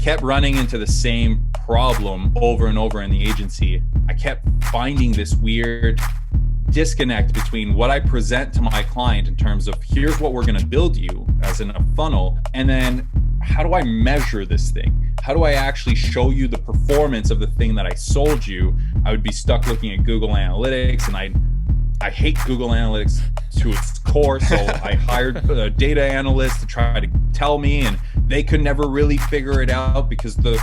kept running into the same problem over and over in the agency. I kept finding this weird disconnect between what I present to my client in terms of here's what we're going to build you as in a funnel, and then how do I measure this thing? How do I actually show you the performance of the thing that I sold you? I would be stuck looking at Google Analytics, and I hate Google Analytics to its core, so I hired a data analyst to try to tell me, and they could never really figure it out because the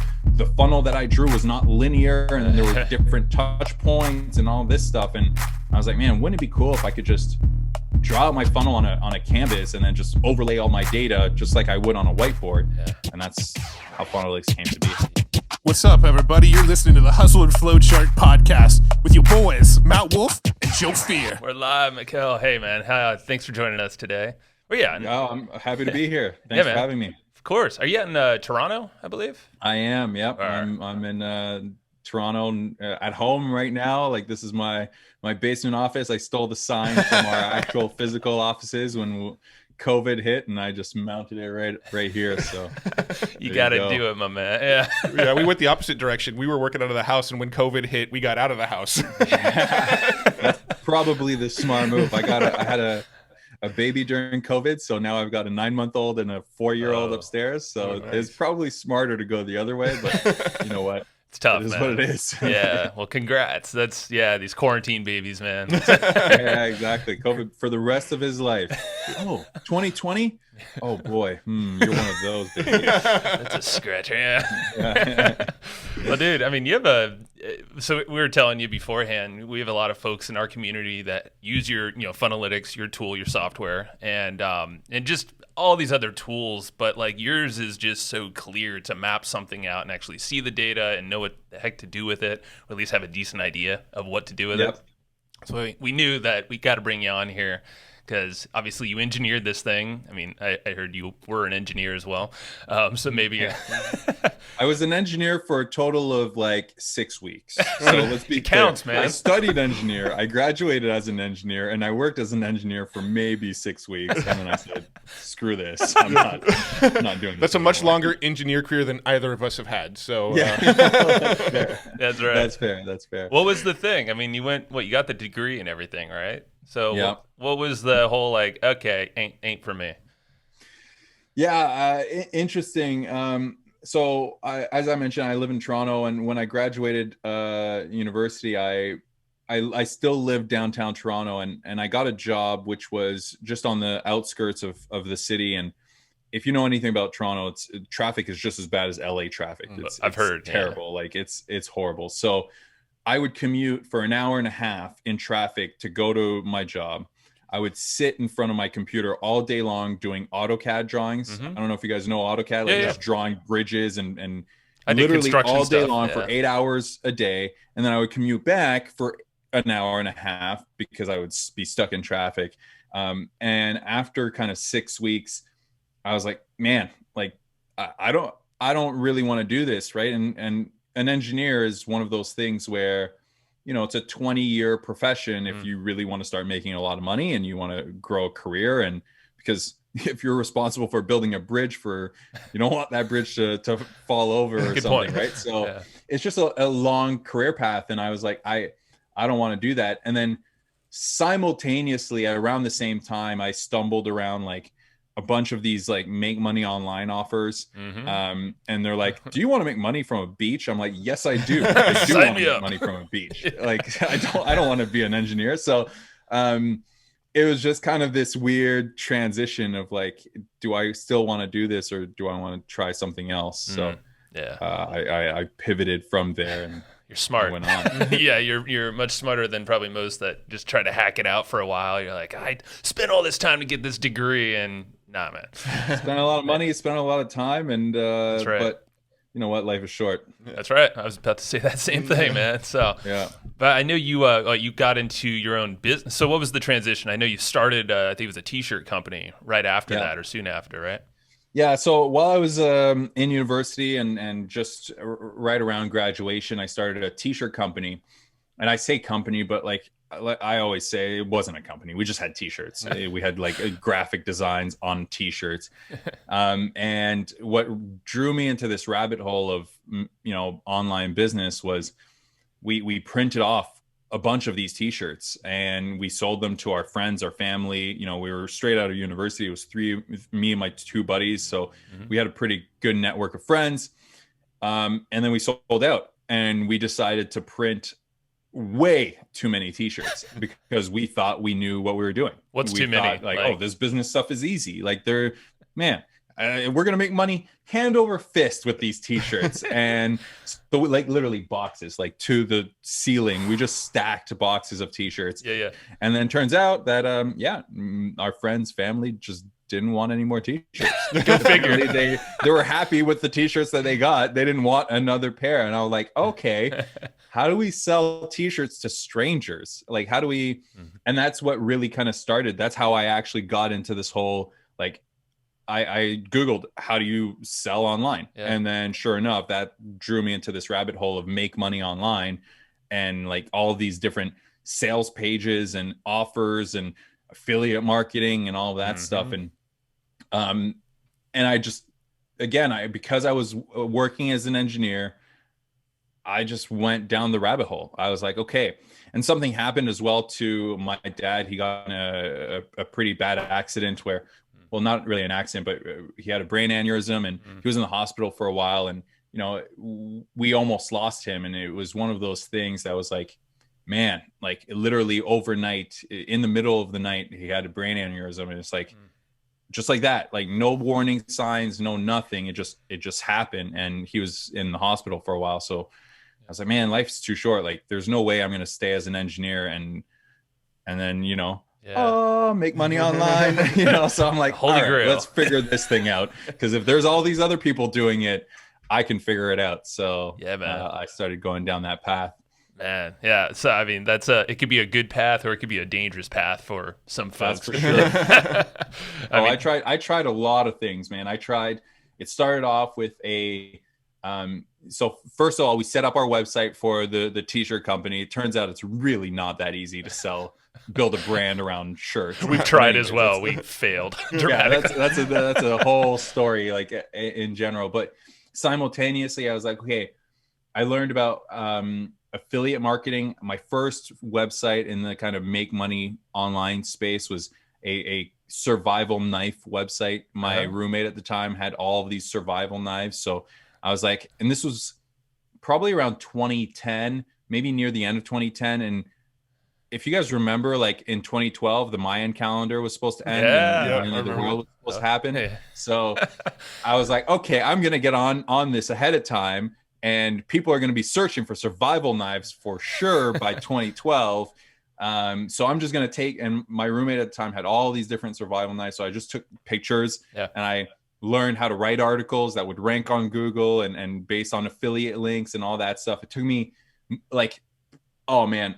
funnel that I drew was not linear, and then there were different touch points and all this stuff. And I was like, man, wouldn't it be cool if I could just draw out my funnel on a canvas and then just overlay all my data just like I would on a whiteboard? And that's how Funnelytics came to be. What's up, everybody? You're listening to the Hustle and Flowchart podcast with your boys, Matt Wolf and Joe Fear. We're live, Mikael. Hey, man. Thanks for joining us today. Well, yeah. No, I'm happy to be here. Thanks for having me. Of course. Are you in Toronto, I believe? I am, yep. I'm in Toronto at home right now. Like, this is my basement office. I stole the sign from our actual physical offices when COVID hit, and I just mounted it right here. So you got to do it, my man. Yeah, we went the opposite direction. We were working out of the house, and when COVID hit, we got out of the house. That's probably the smart move. I had a baby during COVID, so now I've got a 9-month-old and a 4-year-old upstairs. So nice. It's probably smarter to go the other way, but you know what? It's tough, it is man. what it is. Yeah. Well, congrats. That's these quarantine babies, man. Yeah, exactly. COVID for the rest of his life. Oh, 2020? Oh boy. You're one of those babies. That's a scratcher. Yeah. Well, dude, I mean, you have so we were telling you beforehand, we have a lot of folks in our community that use your, Funnelytics, your tool, your software, and just all these other tools, but like yours is just so clear to map something out and actually see the data and know what the heck to do with it, or at least have a decent idea of what to do with it. So we knew that we got to bring you on here because obviously you engineered this thing. I mean, I heard you were an engineer as well. So maybe I was an engineer for a total of like 6 weeks. So let's be it counts, clear. man. I studied engineer. I graduated as an engineer, and I worked as an engineer for maybe 6 weeks. And then I said, screw this. I'm not doing this. That's a much longer engineer career than either of us have had. So yeah. That's fair. That's right. That's fair. What was the thing? I mean, you got the degree and everything, right? So what was the whole like, okay, ain't for me? Yeah, interesting. So as I mentioned, I live in Toronto, and when I graduated university, I still lived downtown Toronto, and I got a job which was just on the outskirts of the city. And if you know anything about Toronto, traffic is just as bad as LA traffic. I've heard terrible. Yeah. Like it's horrible. So I would commute for an hour and a half in traffic to go to my job. I would sit in front of my computer all day long doing AutoCAD drawings. Mm-hmm. I don't know if you guys know AutoCAD, just drawing bridges and literally all day long for 8 hours a day. And then I would commute back for an hour and a half because I would be stuck in traffic. And after kind of 6 weeks, I was like, man, like I don't really want to do this, right? And an engineer is one of those things where, it's a 20-year profession if you really want to start making a lot of money and you want to grow a career. And because if you're responsible for building a bridge you don't want that bridge to fall over or something, right? So it's just a long career path. And I was like, I don't want to do that. And then simultaneously around the same time, I stumbled around like a bunch of these like make money online offers. And they're like, do you want to make money from a beach? I'm like, yes, I do. I do want to make money from a beach. Like, I don't want to be an engineer. So it was just kind of this weird transition of like, do I still want to do this or do I want to try something else? So I pivoted from there and you're smart. Went on. Yeah, you're much smarter than probably most that just try to hack it out for a while. You're like, I spent all this time to get this degree, and nah, man. Spent a lot of money, spent a lot of time, and that's right. But you know what? Life is short. That's right. I was about to say that same thing, man. So yeah. But I know you got into your own business. So what was the transition? I know you started, I think it was a T-shirt company right after that or soon after, right? Yeah. So while I was in university and just right around graduation, I started a T-shirt company. And I say company, but like I always say it wasn't a company. We just had t-shirts. We had like graphic designs on t-shirts. And what drew me into this rabbit hole of, online business was we printed off a bunch of these t-shirts and we sold them to our friends, our family. We were straight out of university. It was me and my two buddies. So we had a pretty good network of friends. And then we sold out and we decided to print way too many t-shirts because we thought we knew what we were doing. What's too many? Like, oh, this business stuff is easy. Like we're going to make money hand over fist with these t-shirts. And so like literally boxes, like to the ceiling, we just stacked boxes of t-shirts. Yeah. And then turns out that, our friends, family just didn't want any more t-shirts. Go figure. they were happy with the t-shirts that they got. They didn't want another pair. And I was like, okay, how do we sell t-shirts to strangers? Like, how do we, and that's what really kind of started. That's how I actually got into this whole, like, I Googled, how do you sell online? Yeah. And then sure enough, that drew me into this rabbit hole of make money online and like all of these different sales pages and offers and affiliate marketing and all of that stuff. And I just, again, because I was working as an engineer, I just went down the rabbit hole. I was like, okay. And something happened as well to my dad. He got in a pretty bad accident where, well, not really an accident, but he had a brain aneurysm and he was in the hospital for a while. And, we almost lost him. And it was one of those things that was like, man, like literally overnight in the middle of the night, he had a brain aneurysm. And it's like, just like that, like no warning signs, no nothing. It just happened. And he was in the hospital for a while. So I was like, man, life's too short. Like there's no way I'm going to stay as an engineer and then, make money online, so I'm like, Holy Grail. Let's figure this thing out. Because if there's all these other people doing it, I can figure it out. So yeah, man. I started going down that path. Man, yeah. So I mean, it could be a good path or it could be a dangerous path for some folks. That's for sure. I tried a lot of things, man. It started off with so first of all, we set up our website for the t-shirt company. It turns out it's really not that easy to build a brand around shirts. We've tried as well. We failed. Yeah, that's a whole story, like in general. But simultaneously, I was like, okay, I learned about affiliate marketing. My first website in the kind of make money online space was a survival knife website. My roommate at the time had all of these survival knives. So I was like, and this was probably around 2010, maybe near the end of 2010. And if you guys remember, like in 2012, the Mayan calendar was supposed to end and the world was supposed to happen. Yeah. So I was like, okay, I'm going to get on this ahead of time. And people are going to be searching for survival knives for sure by 2012. So I'm just going to take, and my roommate at the time had all these different survival knives. So I just took pictures and I learned how to write articles that would rank on Google and based on affiliate links and all that stuff. It took me like, oh man,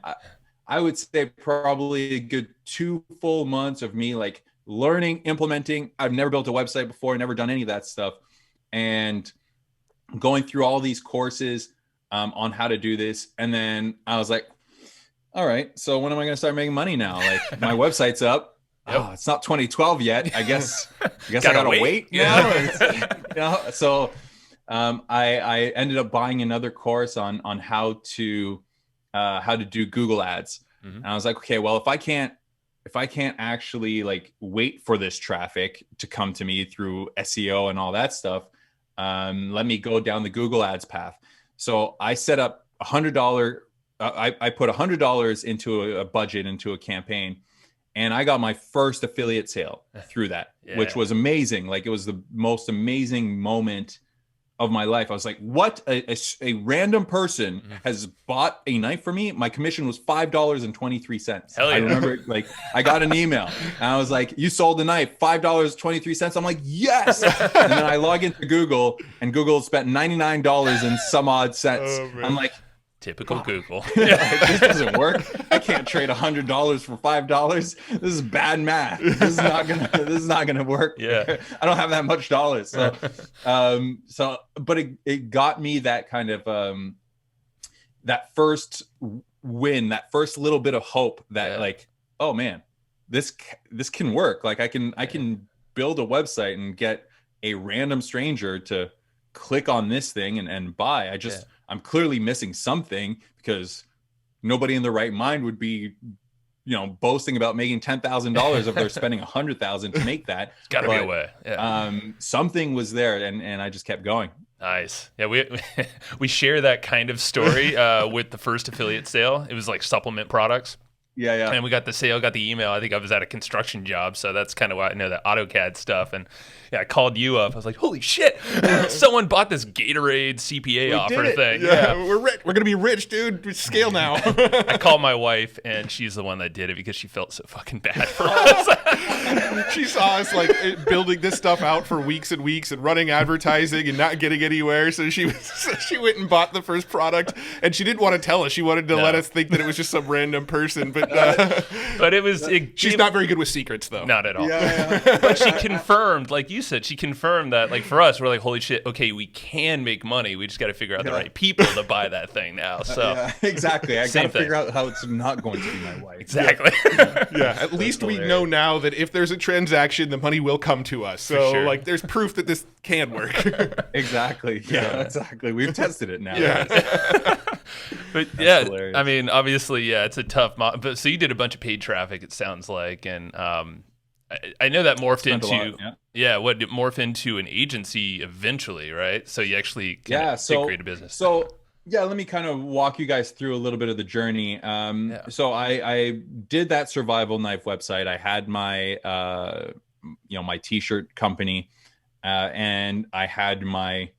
I would say probably a good 2 full months of me like learning, implementing. I've never built a website before, never done any of that stuff. And going through all these courses on how to do this. And then I was like, all right, so when am I going to start making money now? Like my website's up. Yep. Oh, it's not 2012 yet. I guess I gotta wait now. So I ended up buying another course on how to do Google ads. And I was like, okay, well, if I can't actually like wait for this traffic to come to me through SEO and all that stuff, let me go down the Google ads path. So I set up $100. I put $100 into a budget, into a campaign. And I got my first affiliate sale through that, which was amazing. Like it was the most amazing moment of my life. I was like, what? A random person has bought a knife for me. My commission was $5.23. Hell yeah. I remember like I got an email and I was like, you sold the knife, $5.23. I'm like, yes. And then I log into Google and Google spent $99 and some odd cents. Oh, I'm like, typical Google. This doesn't work. I can't trade $100 for $5. This is bad math. This is not gonna work. Yeah, I don't have that much dollars. So, but it got me that kind of that first win, that first little bit of hope that like, oh man, this can work. Like I can build a website and get a random stranger to click on this thing and buy. I'm clearly missing something, because nobody in their right mind would be, boasting about making $10,000 if they're spending $100,000 to make that. It's gotta be a way. Something was there, and I just kept going. Nice. Yeah, we share that kind of story with the first affiliate sale. It was like supplement products. Yeah. And we got the sale, got the email. I think I was at a construction job, so that's kind of why I know that AutoCAD stuff. And I called you up. I was like, "Holy shit! Someone bought this Gatorade CPA offer thing." Yeah, we're rich. We're gonna be rich, dude. We scale now. I called my wife, and she's the one that did it because she felt so fucking bad for us. She saw us like building this stuff out for weeks and weeks and running advertising and not getting anywhere. So she went and bought the first product, and she didn't want to tell us. She wanted to let us think that it was just some random person, but it was. She's not very good with secrets, though. Not at all. Yeah. But she confirmed, like you said, that, like, for us, we're like, holy shit, okay, we can make money. We just got to figure out the right people to buy that thing now. So exactly. I got to figure out how it's not going to be my wife. Exactly. At least we know now that if there's a transaction, the money will come to us. So, like, there's proof that this can work. Exactly. Yeah, exactly. We've tested it now. Yeah. But hilarious. I mean, obviously, it's a tough. But so you did a bunch of paid traffic, it sounds like, and I know that morphed into what did morph into an agency eventually, right? So you actually did create a business. So let me kind of walk you guys through a little bit of the journey. So I did that survival knife website. I had my my t-shirt company, and I had my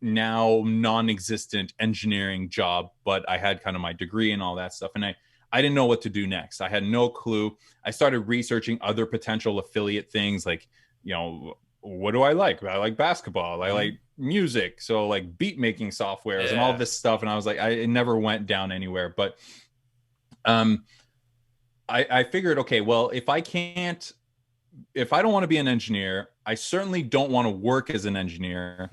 now non-existent engineering job, but I had kind of my degree and all that stuff, and I didn't know what to do next. I had no clue. I started researching other potential affiliate things, like, what do I like? I like basketball. I like music. So like beat making softwares and all this stuff. And I was like, it never went down anywhere. But I figured, okay, well, if I don't want to be an engineer, I certainly don't want to work as an engineer.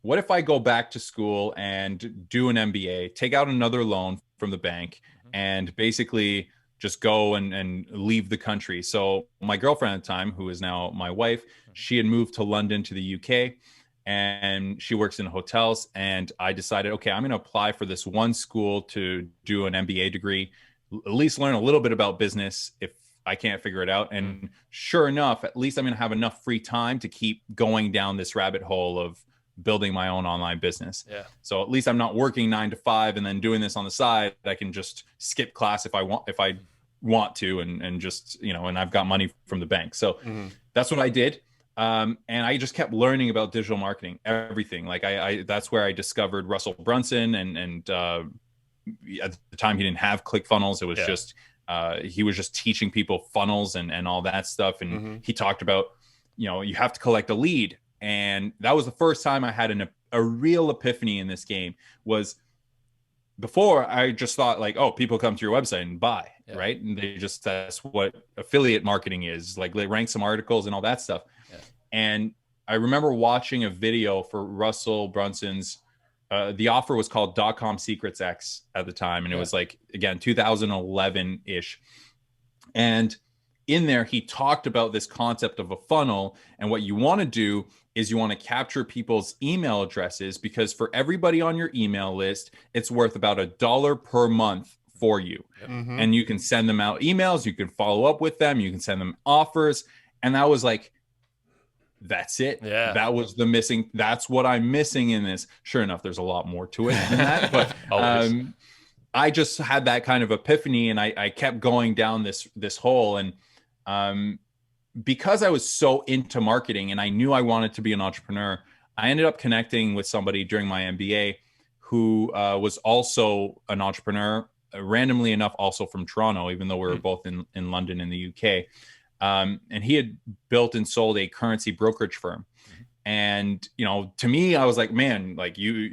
What if I go back to school and do an MBA, take out another loan from the bank, and basically just go and leave the country? So my girlfriend at the time, who is now my wife, she had moved to London, to the UK, and she works in hotels. And I decided, okay, I'm going to apply for this one school to do an MBA degree, at least learn a little bit about business if I can't figure it out. And sure enough, at least I'm going to have enough free time to keep going down this rabbit hole of building my own online business. So at least I'm not working 9 to 5 and then doing this on the side. I can just skip class if I want to, and just, and I've got money from the bank. So that's what I did. And I just kept learning about digital marketing, everything. Like that's where I discovered Russell Brunson, and at the time he didn't have ClickFunnels. It was just, he was just teaching people funnels and all that stuff. And he talked about, you have to collect a lead. And that was the first time I had a real epiphany in this game. Was before, I just thought like, oh, people come to your website and buy, right? And that's what affiliate marketing is. Like they rank some articles and all that stuff. And I remember watching a video for Russell Brunson's, the offer was called .com Secrets X at the time. And it was like, again, 2011-ish. And in there, he talked about this concept of a funnel. And what you want to do is you want to capture people's email addresses, because for everybody on your email list, it's worth about $1 per month for you. And you can send them out emails, you can follow up with them, you can send them offers. And that was like, that's it. That was that's what I'm missing in this. Sure enough, there's a lot more to it than that. But I just had that kind of epiphany, and I kept going down this hole. And because I was so into marketing and I knew I wanted to be an entrepreneur, I ended up connecting with somebody during my MBA who was also an entrepreneur, randomly enough, also from Toronto, even though we were both in London in the UK. And he had built and sold a currency brokerage firm. And, to me, I was like, man, like you've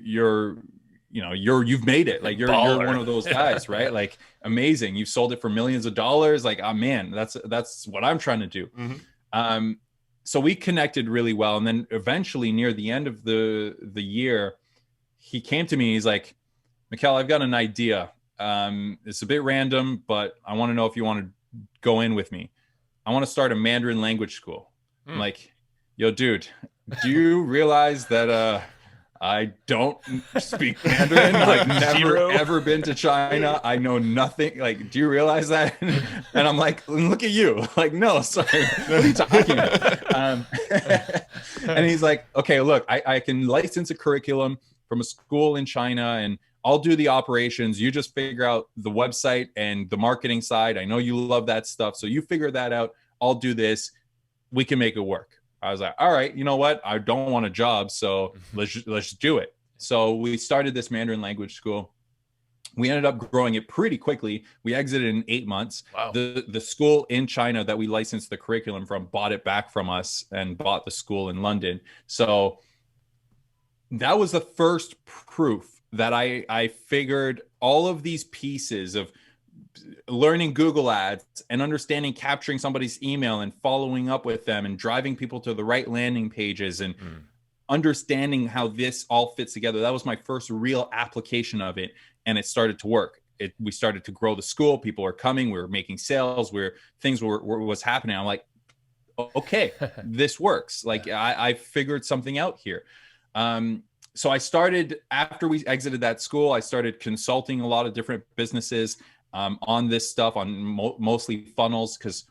made it. Like you're one of those guys, right? Like amazing. You've sold it for millions of dollars. Like, oh man, that's what I'm trying to do. So we connected really well. And then eventually near the end of the year, he came to me, he's like, Mikael, I've got an idea. It's a bit random, but I want to know if you want to go in with me. I want to start a Mandarin language school. I'm like, yo, dude, do you realize that I don't speak Mandarin? I've never ever been to China. I know nothing. Like, do you realize that? And I'm like, look at you. Like, no, sorry. What are you talking about? And he's like, okay, look, I can license a curriculum from a school in China, and I'll do the operations. You just figure out the website and the marketing side. I know you love that stuff, so you figure that out. I'll do this. We can make it work. I was like, all right, you know what? I don't want a job, so let's do it. So we started this Mandarin language school. We ended up growing it pretty quickly. We exited in 8 months. Wow. The school in China that we licensed the curriculum from bought it back from us and bought the school in London. So that was the first proof that I figured all of these pieces of learning Google ads and understanding capturing somebody's email and following up with them and driving people to the right landing pages and understanding how this all fits together. That was my first real application of it. And it started to work. We started to grow the school. People were coming. We were making sales where things was happening. I'm like, okay, this works. Like I figured something out here. So I started, after we exited that school, I started consulting a lot of different businesses on this stuff, on mostly funnels, because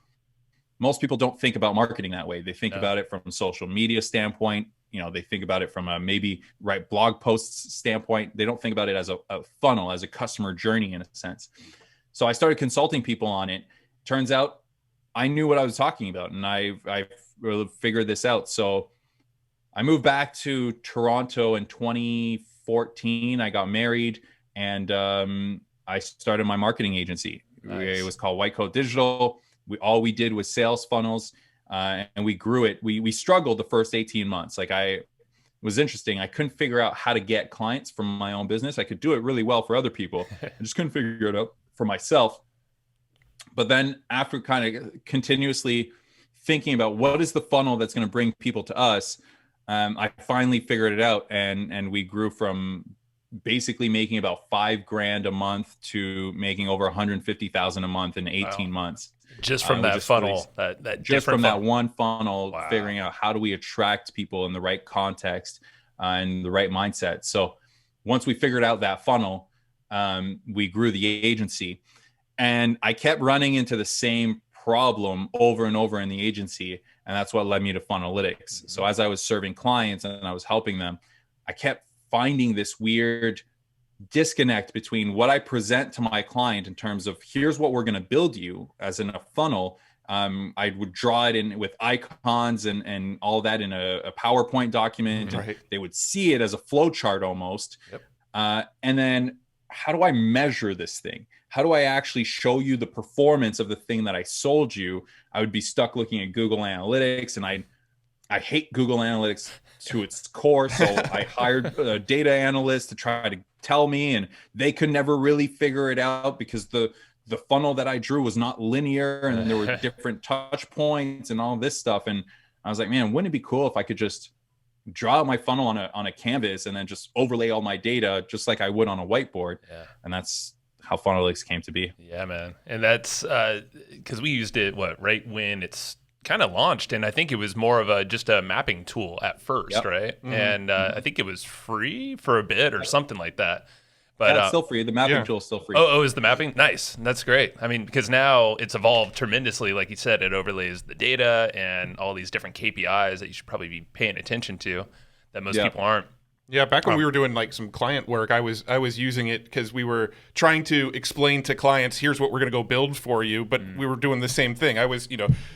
most people don't think about marketing that way. They think about it from a social media standpoint. They think about it from a maybe blog posts standpoint. They don't think about it as a funnel, as a customer journey in a sense. So I started consulting people on it. Turns out I knew what I was talking about, and I really figured this out. So I moved back to Toronto in 2014. I got married, and I started my marketing agency. Nice. It was called White Coat Digital. All we did was sales funnels, and we grew it. We struggled the first 18 months. It was interesting. I couldn't figure out how to get clients from my own business. I could do it really well for other people. I just couldn't figure it out for myself. But then after kind of continuously thinking about what is the funnel that's going to bring people to us, I finally figured it out, and we grew from basically making about $5,000 a month to making over 150,000 a month in 18 months. Just from that funnel, that just from that one funnel, figuring out how do we attract people in the right context and the right mindset. So once we figured out that funnel, we grew the agency, and I kept running into the same problem over and over in the agency. And that's what led me to Funnelytics. So as I was serving clients and I was helping them, I kept finding this weird disconnect between what I present to my client in terms of here's what we're going to build you as in a funnel. I would draw it in with icons and all that in a PowerPoint document. Right. And they would see it as a flow chart almost. Yep. And then how do I measure this thing? How do I actually show you the performance of the thing that I sold you? I would be stuck looking at Google Analytics, and I hate Google Analytics to its core. So I hired a data analyst to try to tell me, and they could never really figure it out because the funnel that I drew was not linear, and there were different touch points and all this stuff. And I was like, man, wouldn't it be cool if I could just draw out my funnel on a canvas and then just overlay all my data just like I would on a whiteboard? Yeah. And that's how Funnelytics came to be. Yeah, man. And that's because we used it right when it's kind of launched, and I think it was more of just a mapping tool at first. Yep. Right? Mm-hmm. And I think it was free for a bit or something like that. But it's still free. The mapping tool is still free. Oh, is the mapping? Nice. That's great. I mean, because now it's evolved tremendously. Like you said, it overlays the data and all these different KPIs that you should probably be paying attention to that most people aren't. Yeah, back when we were doing some client work, I was using it because we were trying to explain to clients, here's what we're going to go build for you, but we were doing the same thing. I was,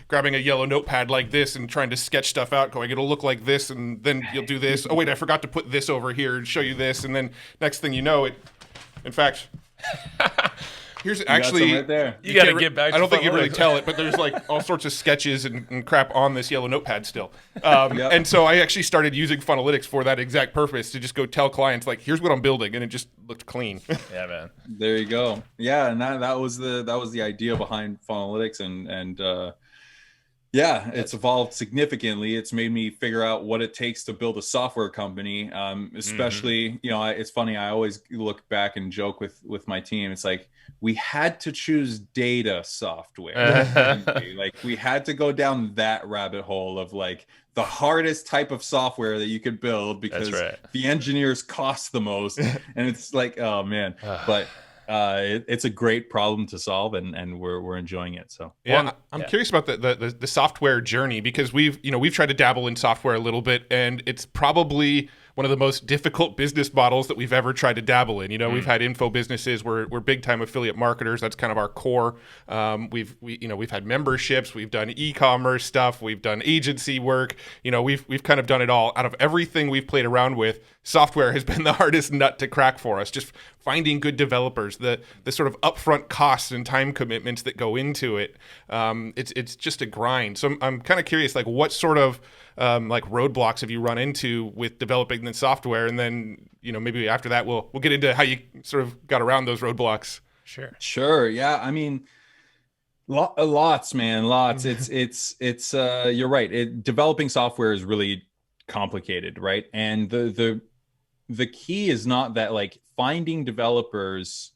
grabbing a yellow notepad like this and trying to sketch stuff out, going, it'll look like this, and then you'll do this. Oh, wait, I forgot to put this over here and show you this, and then next thing you know, in fact, here's actually right there. You got to get back to I don't think you can really tell it, but there's all sorts of sketches and crap on this yellow notepad still. And so I actually started using Funnelytics for that exact purpose, to just go tell clients, here's what I'm building, and it just looked clean. Yeah, man. There you go. Yeah, and that was the idea behind Funnelytics, and Yeah, it's evolved significantly. It's made me figure out what it takes to build a software company. Especially, it's funny. I always look back and joke with my team. It's like we had to choose data software. Like we had to go down that rabbit hole of like the hardest type of software that you could build because the engineers cost the most. And it's like, oh man, but it's a great problem to solve, and we're enjoying it. So yeah, I'm curious about the software journey, because we've tried to dabble in software a little bit, and it's probably one of the most difficult business models that we've ever tried to dabble in. We've had info businesses, we're big time affiliate marketers. That's kind of our core. We've had memberships, we've done e-commerce stuff, we've done agency work. We've kind of done it all. Out of everything we've played around with, software has been the hardest nut to crack for us. Just finding good developers, the sort of upfront costs and time commitments that go into it. It's just a grind. So I'm kind of curious, like what sort of like roadblocks have you run into with developing the software? And then, maybe after that, we'll get into how you sort of got around those roadblocks. Sure. Yeah. I mean, lots, man, lots. It's you're right. Developing software is really complicated, right? And the key is not that like finding developers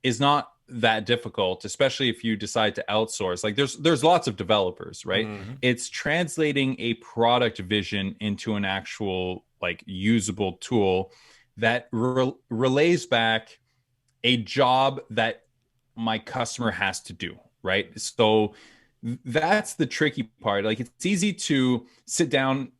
is not that difficult, especially if you decide to outsource. Like there's lots of developers, right? It's translating a product vision into an actual like usable tool that relays back a job that my customer has to do, right? So that's the tricky part. Like it's easy to sit down,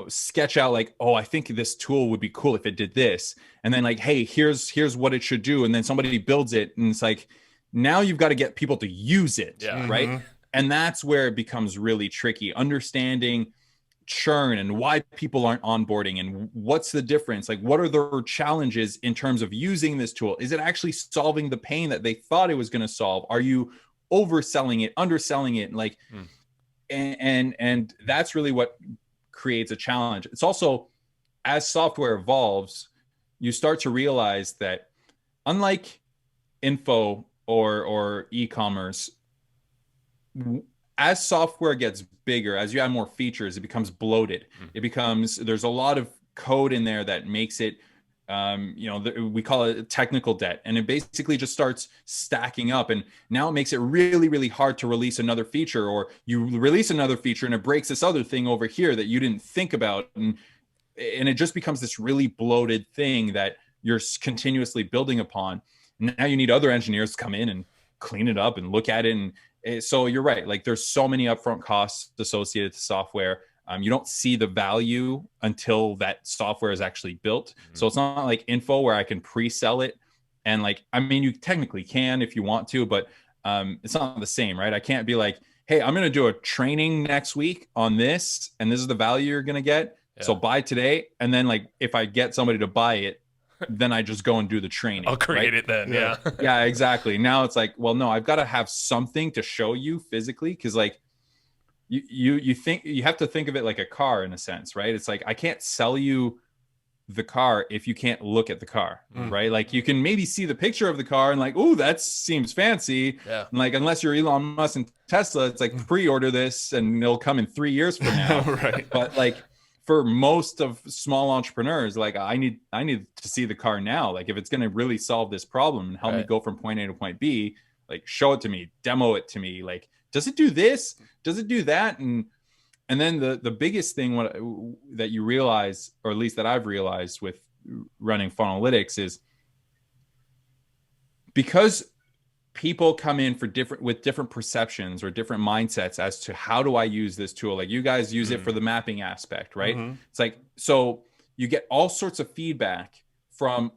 sketch out like, oh, I think this tool would be cool if it did this. And then like, hey, here's what it should do. And then somebody builds it. And it's like, now you've got to get people to use it, right? And that's where it becomes really tricky. Understanding churn and why people aren't onboarding and what's the difference. Like, what are their challenges in terms of using this tool? Is it actually solving the pain that they thought it was going to solve? Are you overselling it, underselling it? Like, and that's really what creates a challenge. It's also, as software evolves, you start to realize that unlike info or e-commerce, as software gets bigger, as you add more features, it becomes bloated. There's a lot of code in there that makes it, we call it technical debt, and it basically just starts stacking up. And now it makes it really, really hard to release another feature, or you release another feature and it breaks this other thing over here that you didn't think about. And it just becomes this really bloated thing that you're continuously building upon. And now you need other engineers to come in and clean it up and look at it. And so you're right. Like there's so many upfront costs associated to software. You don't see the value until that software is actually built. So it's not like info where I can pre-sell it. And like, I mean, you technically can if you want to, but it's not the same, right? I can't be like, hey, I'm going to do a training next week on this, and this is the value you're going to get. So buy today. And then like, if I get somebody to buy it, then I just go and do the training. I'll create it then. Yeah. Yeah, exactly. Now it's like, well, no, I've got to have something to show you physically. Cause like you think you have to think of it like a car in a sense, right? It's like, I can't sell you the car if you can't look at the car, right? Like you can maybe see the picture of the car and like, oh, that seems fancy. Yeah. And like, unless you're Elon Musk and Tesla, it's like pre-order this and it'll come in 3 years from now. Right. But like, for most of small entrepreneurs, like I need to see the car now. Like if it's going to really solve this problem and help me go from point A to point B, like show it to me, demo it to me. Like, does it do this? Does it do that? And then the biggest thing that you realize, or at least that I've realized with running Funnelyitics, is because people come in with different perceptions or different mindsets as to how do I use this tool. Like you guys use it for the mapping aspect, right? It's like, so you get all sorts of feedback from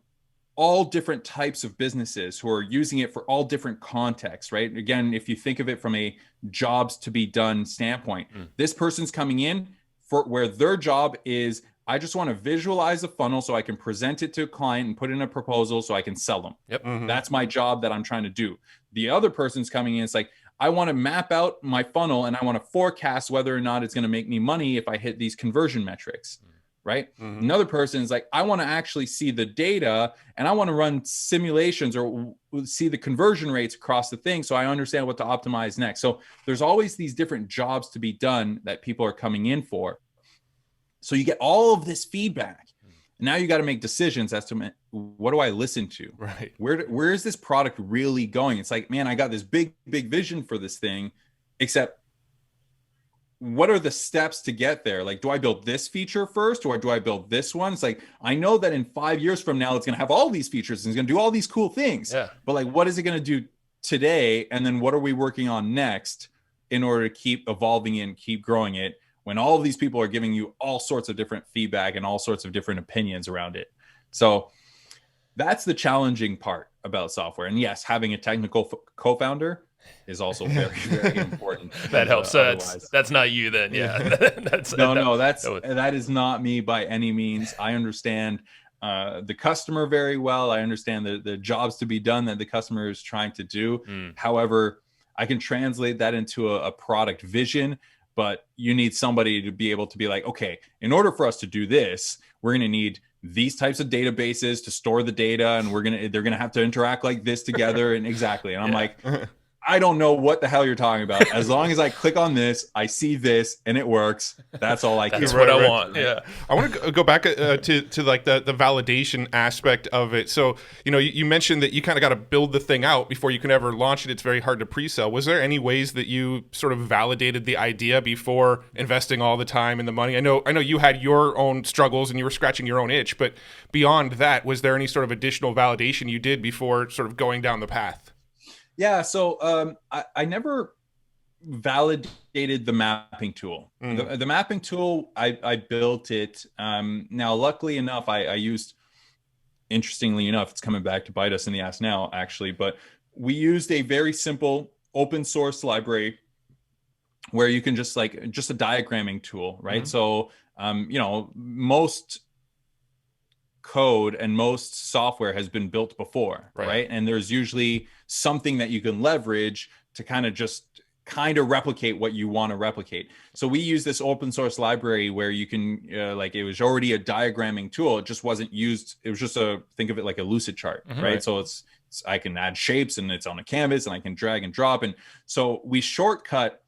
all different types of businesses who are using it for all different contexts, right? Again, if you think of it from a jobs to be done standpoint, this person's coming in for where their job is, I just want to visualize a funnel so I can present it to a client and put in a proposal so I can sell them. That's my job that I'm trying to do. The other person's coming in, it's like, I want to map out my funnel and I want to forecast whether or not it's going to make me money if I hit these conversion metrics. right? Another person is like, I want to actually see the data and I want to run simulations or see the conversion rates across the thing so I understand what to optimize next. So there's always these different jobs to be done that people are coming in for. So you get all of this feedback. Now you got to make decisions as to what do I listen to? Right. Where is this product really going? It's like, man, I got this big vision for this thing, except what are the steps to get there? Like, do I build this feature first or do I build this one? It's like, I know that in 5 years from now, it's going to have all these features and it's going to do all these cool things. Yeah. But like, what is it going to do today? And then what are we working on next in order to keep evolving it and keep growing it when all of these people are giving you all sorts of different feedback and all sorts of different opinions around it? So that's the challenging part about software. And yes, having a technical co-founder is also very, very important. That helps. So that's not you then. Yeah. That is not me by any means. I understand the customer very well. I understand the jobs to be done that the customer is trying to do. However, I can translate that into a product vision, but you need somebody to be able to be like, okay, in order for us to do this, we're going to need these types of databases to store the data, and they're going to have to interact like this together. And exactly. And I'm like, I don't know what the hell you're talking about. As long as I click on this, I see this and it works. That's all I care. That's what I want. Yeah. I want to go back to like the validation aspect of it. So, you mentioned that you kind of got to build the thing out before you can ever launch it. It's very hard to pre-sell. Was there any ways that you sort of validated the idea before investing all the time and the money? I know you had your own struggles and you were scratching your own itch, but beyond that, was there any sort of additional validation you did before sort of going down the path? Yeah, so I never validated the mapping tool. The mapping tool, I built it. Now, luckily enough, I used, interestingly enough, it's coming back to bite us in the ass now, actually, but we used a very simple open source library where you can just a diagramming tool, right? So, most code and most software has been built before, right? And there's usually something that you can leverage to kind of replicate what you want to replicate. So we use this open source library where you can it was already a diagramming tool. It just wasn't used. It was just think of it like a lucid chart, right? So it's I can add shapes and it's on a canvas and I can drag and drop. And so we shortcut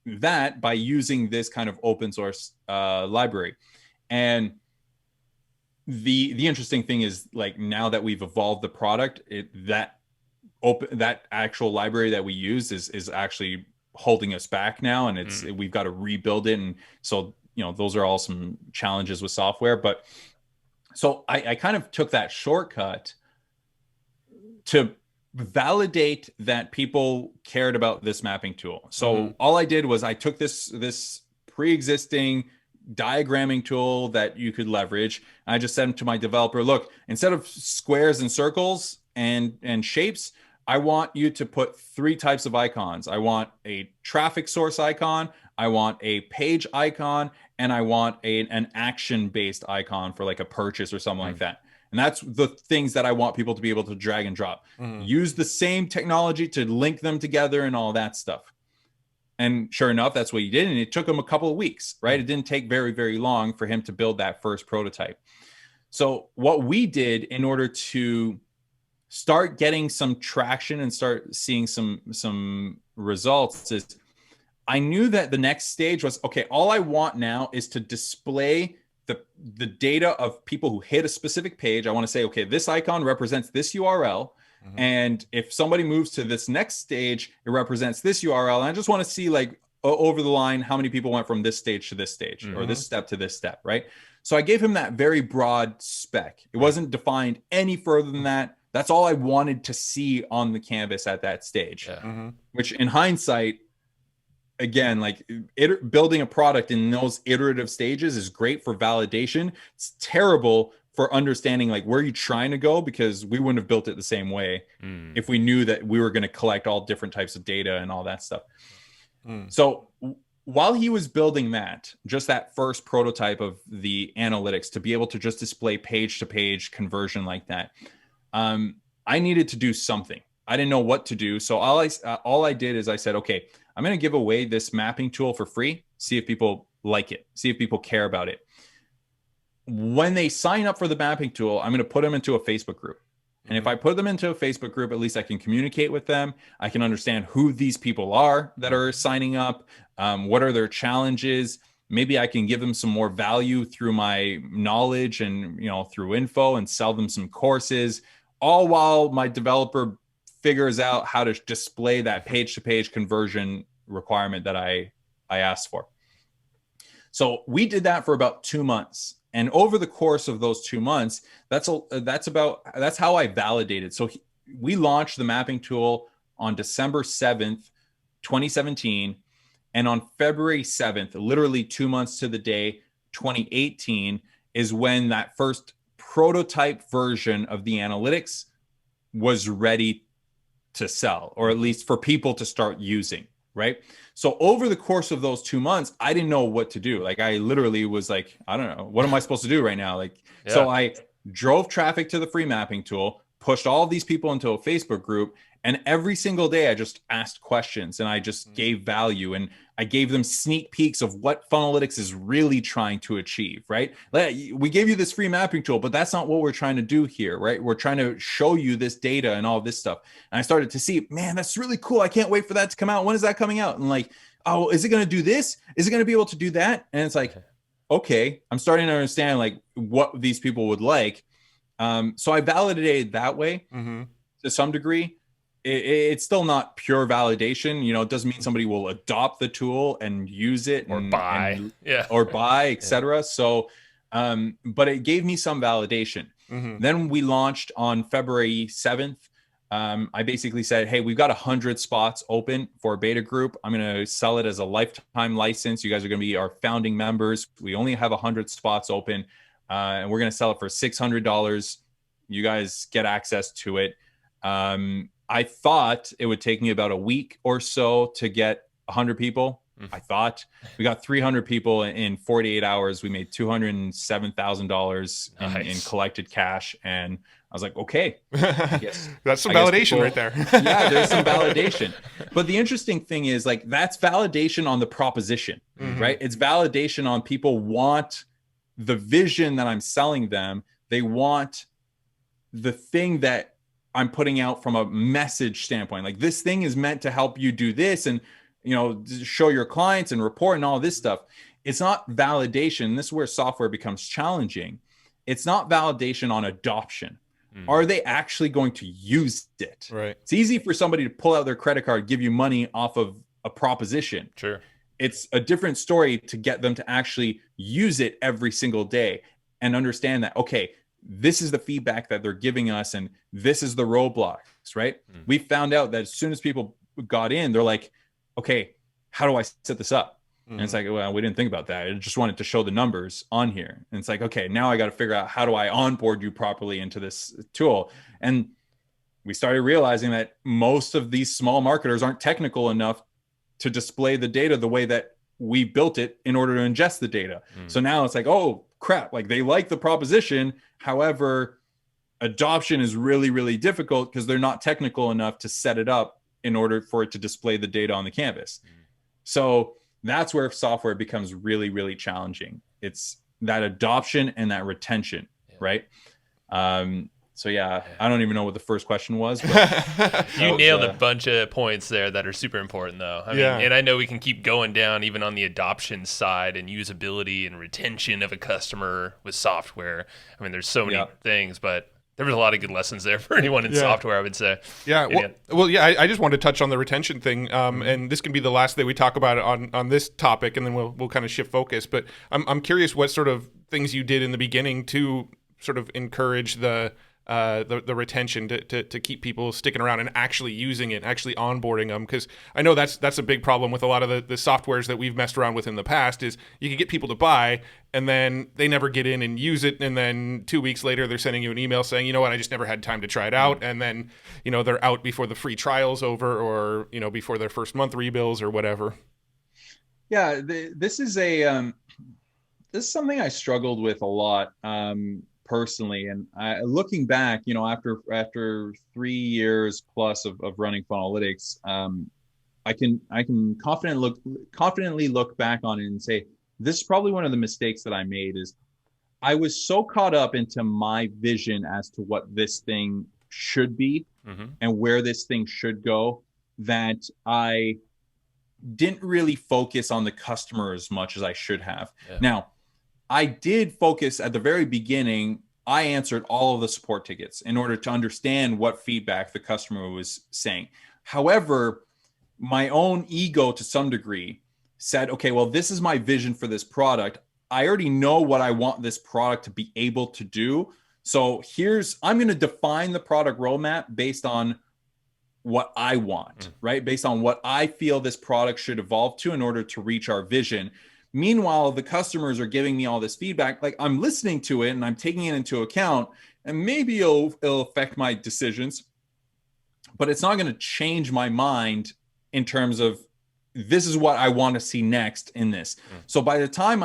that by using this kind of open source library. And the interesting thing is, like, now that we've evolved the product, that actual library that we use is actually holding us back now, and we've got to rebuild it. And so, those are all some challenges with software. But so I kind of took that shortcut to validate that people cared about this mapping tool. So all I did was I took this pre-existing diagramming tool that you could leverage. I just said to my developer, look, instead of squares and circles and shapes, I want you to put 3 types of icons. I want a traffic source icon, I want a page icon, and I want an action-based icon for like a purchase or something like that. And that's the things that I want people to be able to drag and drop. Use the same technology to link them together and all that stuff. And sure enough, that's what he did. And it took him a couple of weeks, right? It didn't take very, very long for him to build that first prototype. So what we did in order to start getting some traction and start seeing some results is I knew that the next stage was, okay, all I want now is to display the data of people who hit a specific page. I want to say, okay, this icon represents this URL. And if somebody moves to this next stage, it represents this URL. And I just want to see, like, over the line, how many people went from this stage to this stage or this step to this step, right? So I gave him that very broad spec. It wasn't defined any further than that. That's all I wanted to see on the canvas at that stage, which in hindsight, again, like building a product in those iterative stages is great for validation. It's terrible for understanding like where you're trying to go, because we wouldn't have built it the same way if we knew that we were going to collect all different types of data and all that stuff. So while he was building that, just that first prototype of the analytics to be able to just display page to page conversion like that, I needed to do something. I didn't know what to do. So all I did is I said, okay, I'm going to give away this mapping tool for free. See if people like it. See if people care about it. when they sign up for the mapping tool, I'm going to put them into a Facebook group. And if I put them into a Facebook group, at least I can communicate with them. I can understand who these people are that are signing up. What are their challenges? Maybe I can give them some more value through my knowledge and, through info, and sell them some courses, all while my developer figures out how to display that page-to-page conversion requirement that I asked for. So we did that for about 2 months. And over the course of those 2 months, that's how I validated. So we launched the mapping tool on December 7th, 2017. And on February 7th, literally 2 months to the day, 2018, is when that first prototype version of the analytics was ready to sell, or at least for people to start using, right? So over the course of those 2 months, I didn't know what to do. Like, I literally was like, I don't know, what am I supposed to do right now? Like, So I drove traffic to the free mapping tool, pushed all of these people into a Facebook group, and every single day I just asked questions and I just gave value, and I gave them sneak peeks of what Funnelytics is really trying to achieve, right? We gave you this free mapping tool, but that's not what we're trying to do here, right? We're trying to show you this data and all this stuff. And I started to see, man, that's really cool. I can't wait for that to come out. When is that coming out? And like, oh, is it going to do this? Is it going to be able to do that? And it's like, okay, I'm starting to understand like what these people would like. So I validated that way to some degree. It's still not pure validation. It doesn't mean somebody will adopt the tool and use it or buy, etc. So, but it gave me some validation. Then we launched on February 7th. I basically said, hey, we've got 100 spots open for a beta group. I'm going to sell it as a lifetime license. You guys are going to be our founding members. We only have 100 spots open, and we're going to sell it for $600. You guys get access to it. I thought it would take me about a week or so to get 100 people. I thought we got 300 people in 48 hours. We made $207,000 in collected cash. And I was like, okay, yes, that's some validation right there. Yeah, there's some validation. But the interesting thing is, like, that's validation on the proposition, right? It's validation on people want the vision that I'm selling them. They want the thing that I'm putting out from a message standpoint. Like, this thing is meant to help you do this and, show your clients and report and all this stuff. It's not validation. This is where software becomes challenging. It's not validation on adoption. Are they actually going to use it? Right. It's easy for somebody to pull out their credit card, give you money off of a proposition. Sure. It's a different story to get them to actually use it every single day and understand that, okay, this is the feedback that they're giving us, and this is the roadblocks, right? We found out that as soon as people got in, they're like, okay, how do I set this up? And it's like, well, we didn't think about that. I just wanted to show the numbers on here. And it's like, okay, now I got to figure out, how do I onboard you properly into this tool? And we started realizing that most of these small marketers aren't technical enough to display the data the way that we built it in order to ingest the data. So now it's like, oh crap, like, they like the proposition. However, adoption is really, really difficult because they're not technical enough to set it up in order for it to display the data on the canvas. So that's where software becomes really, really challenging. It's that adoption and that retention, right? So yeah, I don't even know what the first question was. But you nailed a bunch of points there that are super important, though. I mean, and I know we can keep going down even on the adoption side and usability and retention of a customer with software. I mean, there's so many things, but there was a lot of good lessons there for anyone in software, I would say. Yeah. I just wanted to touch on the retention thing, and this can be the last that we talk about on this topic, and then we'll kind of shift focus. But I'm curious what sort of things you did in the beginning to sort of encourage the retention to keep people sticking around and actually using it, actually onboarding them. Because I know that's a big problem with a lot of the softwares that we've messed around with in the past, is you can get people to buy and then they never get in and use it. And then 2 weeks later, they're sending you an email saying, you know what, I just never had time to try it out. And then, they're out before the free trial's over, or, before their first month rebills or whatever. Yeah, this is something I struggled with a lot. Personally, and looking back, after 3 years plus of running Funnelytics, I can confidently look back on it and say, this is probably one of the mistakes that I made. Is I was so caught up into my vision as to what this thing should be and where this thing should go that I didn't really focus on the customer as much as I should have. Yeah. Now, I did focus at the very beginning. I answered all of the support tickets in order to understand what feedback the customer was saying. However, my own ego to some degree said, okay, well, this is my vision for this product. I already know what I want this product to be able to do. So I'm going to define the product roadmap based on what I want, right? Based on what I feel this product should evolve to in order to reach our vision. Meanwhile, the customers are giving me all this feedback. Like, I'm listening to it and I'm taking it into account, and maybe it'll affect my decisions, but it's not going to change my mind in terms of this is what I want to see next in this. So by the time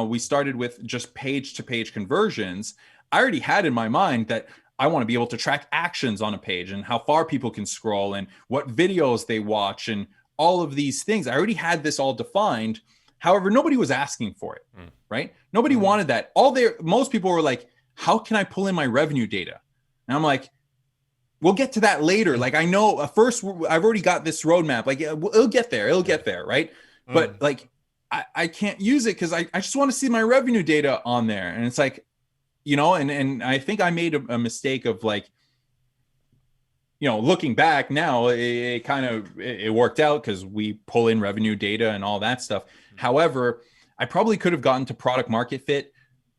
we started with just page to page conversions, I already had in my mind that I want to be able to track actions on a page and how far people can scroll and what videos they watch and all of these things. I already had this all defined. However, nobody was asking for it, right? Nobody wanted that. Most people were like, how can I pull in my revenue data? And I'm like, we'll get to that later. Like, I know first I've already got this roadmap. Like, it'll get there. It'll get there, right? But like, I can't use it because I just want to see my revenue data on there. And it's like, and I think I made a mistake of like, looking back now, it worked out because we pull in revenue data and all that stuff. However, I probably could have gotten to product market fit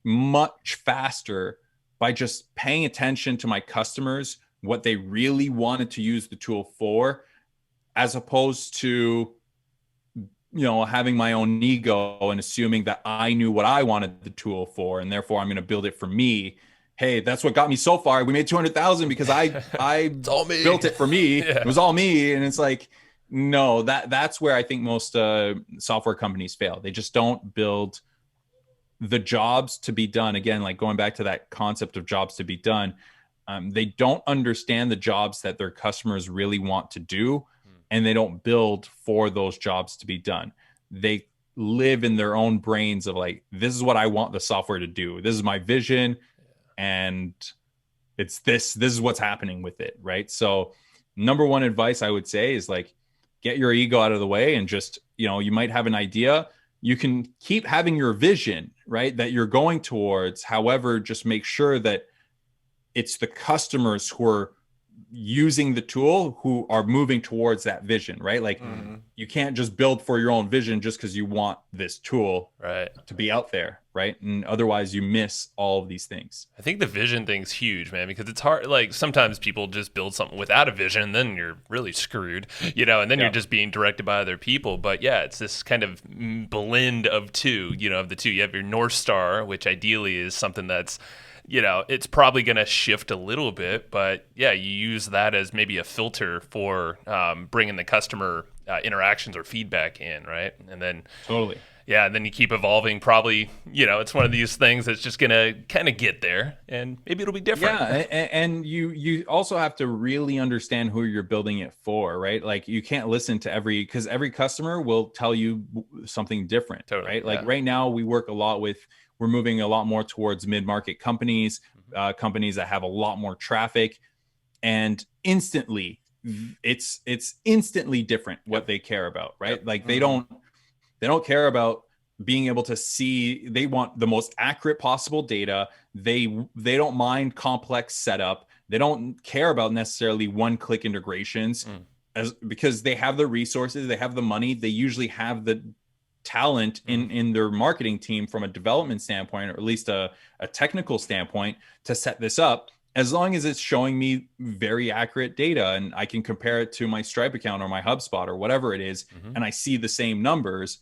much faster by just paying attention to my customers, what they really wanted to use the tool for, as opposed to, having my own ego and assuming that I knew what I wanted the tool for, and therefore I'm going to build it for me. Hey, that's what got me so far. We made 200,000 because I built it for me. Yeah. It was all me. And it's like, no, that's where I think most software companies fail. They just don't build the jobs to be done. Again, like going back to that concept of jobs to be done. They don't understand the jobs that their customers really want to do, and they don't build for those jobs to be done. They live in their own brains of like, this is what I want the software to do. This is my vision, and it's this is what's happening with it, right? So number one advice I would say is like, get your ego out of the way and just, you might have an idea. You can keep having your vision, right, that you're going towards. However, just make sure that it's the customers who are using the tool who are moving towards that vision, right? Like you can't just build for your own vision just because you want this tool to be out there, right? And otherwise you miss all of these things. I think the vision thing's huge, man, because it's hard. Like sometimes people just build something without a vision, and then you're really screwed, and then you're just being directed by other people. But yeah, it's this kind of blend of two, of the two. You have your North Star, which ideally is something that's, it's probably going to shift a little bit, but yeah, you use that as maybe a filter for bringing the customer interactions or feedback in, right? And then totally, yeah, and then you keep evolving. Probably, it's one of these things that's just going to kind of get there, and maybe it'll be different. Yeah, and you also have to really understand who you're building it for, right? Like you can't listen to because every customer will tell you something different, right? Like right now, we're moving a lot more towards mid-market companies, companies that have a lot more traffic, and instantly, it's instantly different what they care about, right? Like they don't care about being able to see. They want the most accurate possible data. They don't mind complex setup. They don't care about necessarily one-click integrations, because they have the resources, they have the money, they usually have the talent in their marketing team from a development standpoint, or at least a technical standpoint, to set this up. As long as it's showing me very accurate data and I can compare it to my Stripe account or my HubSpot or whatever it is, and I see the same numbers,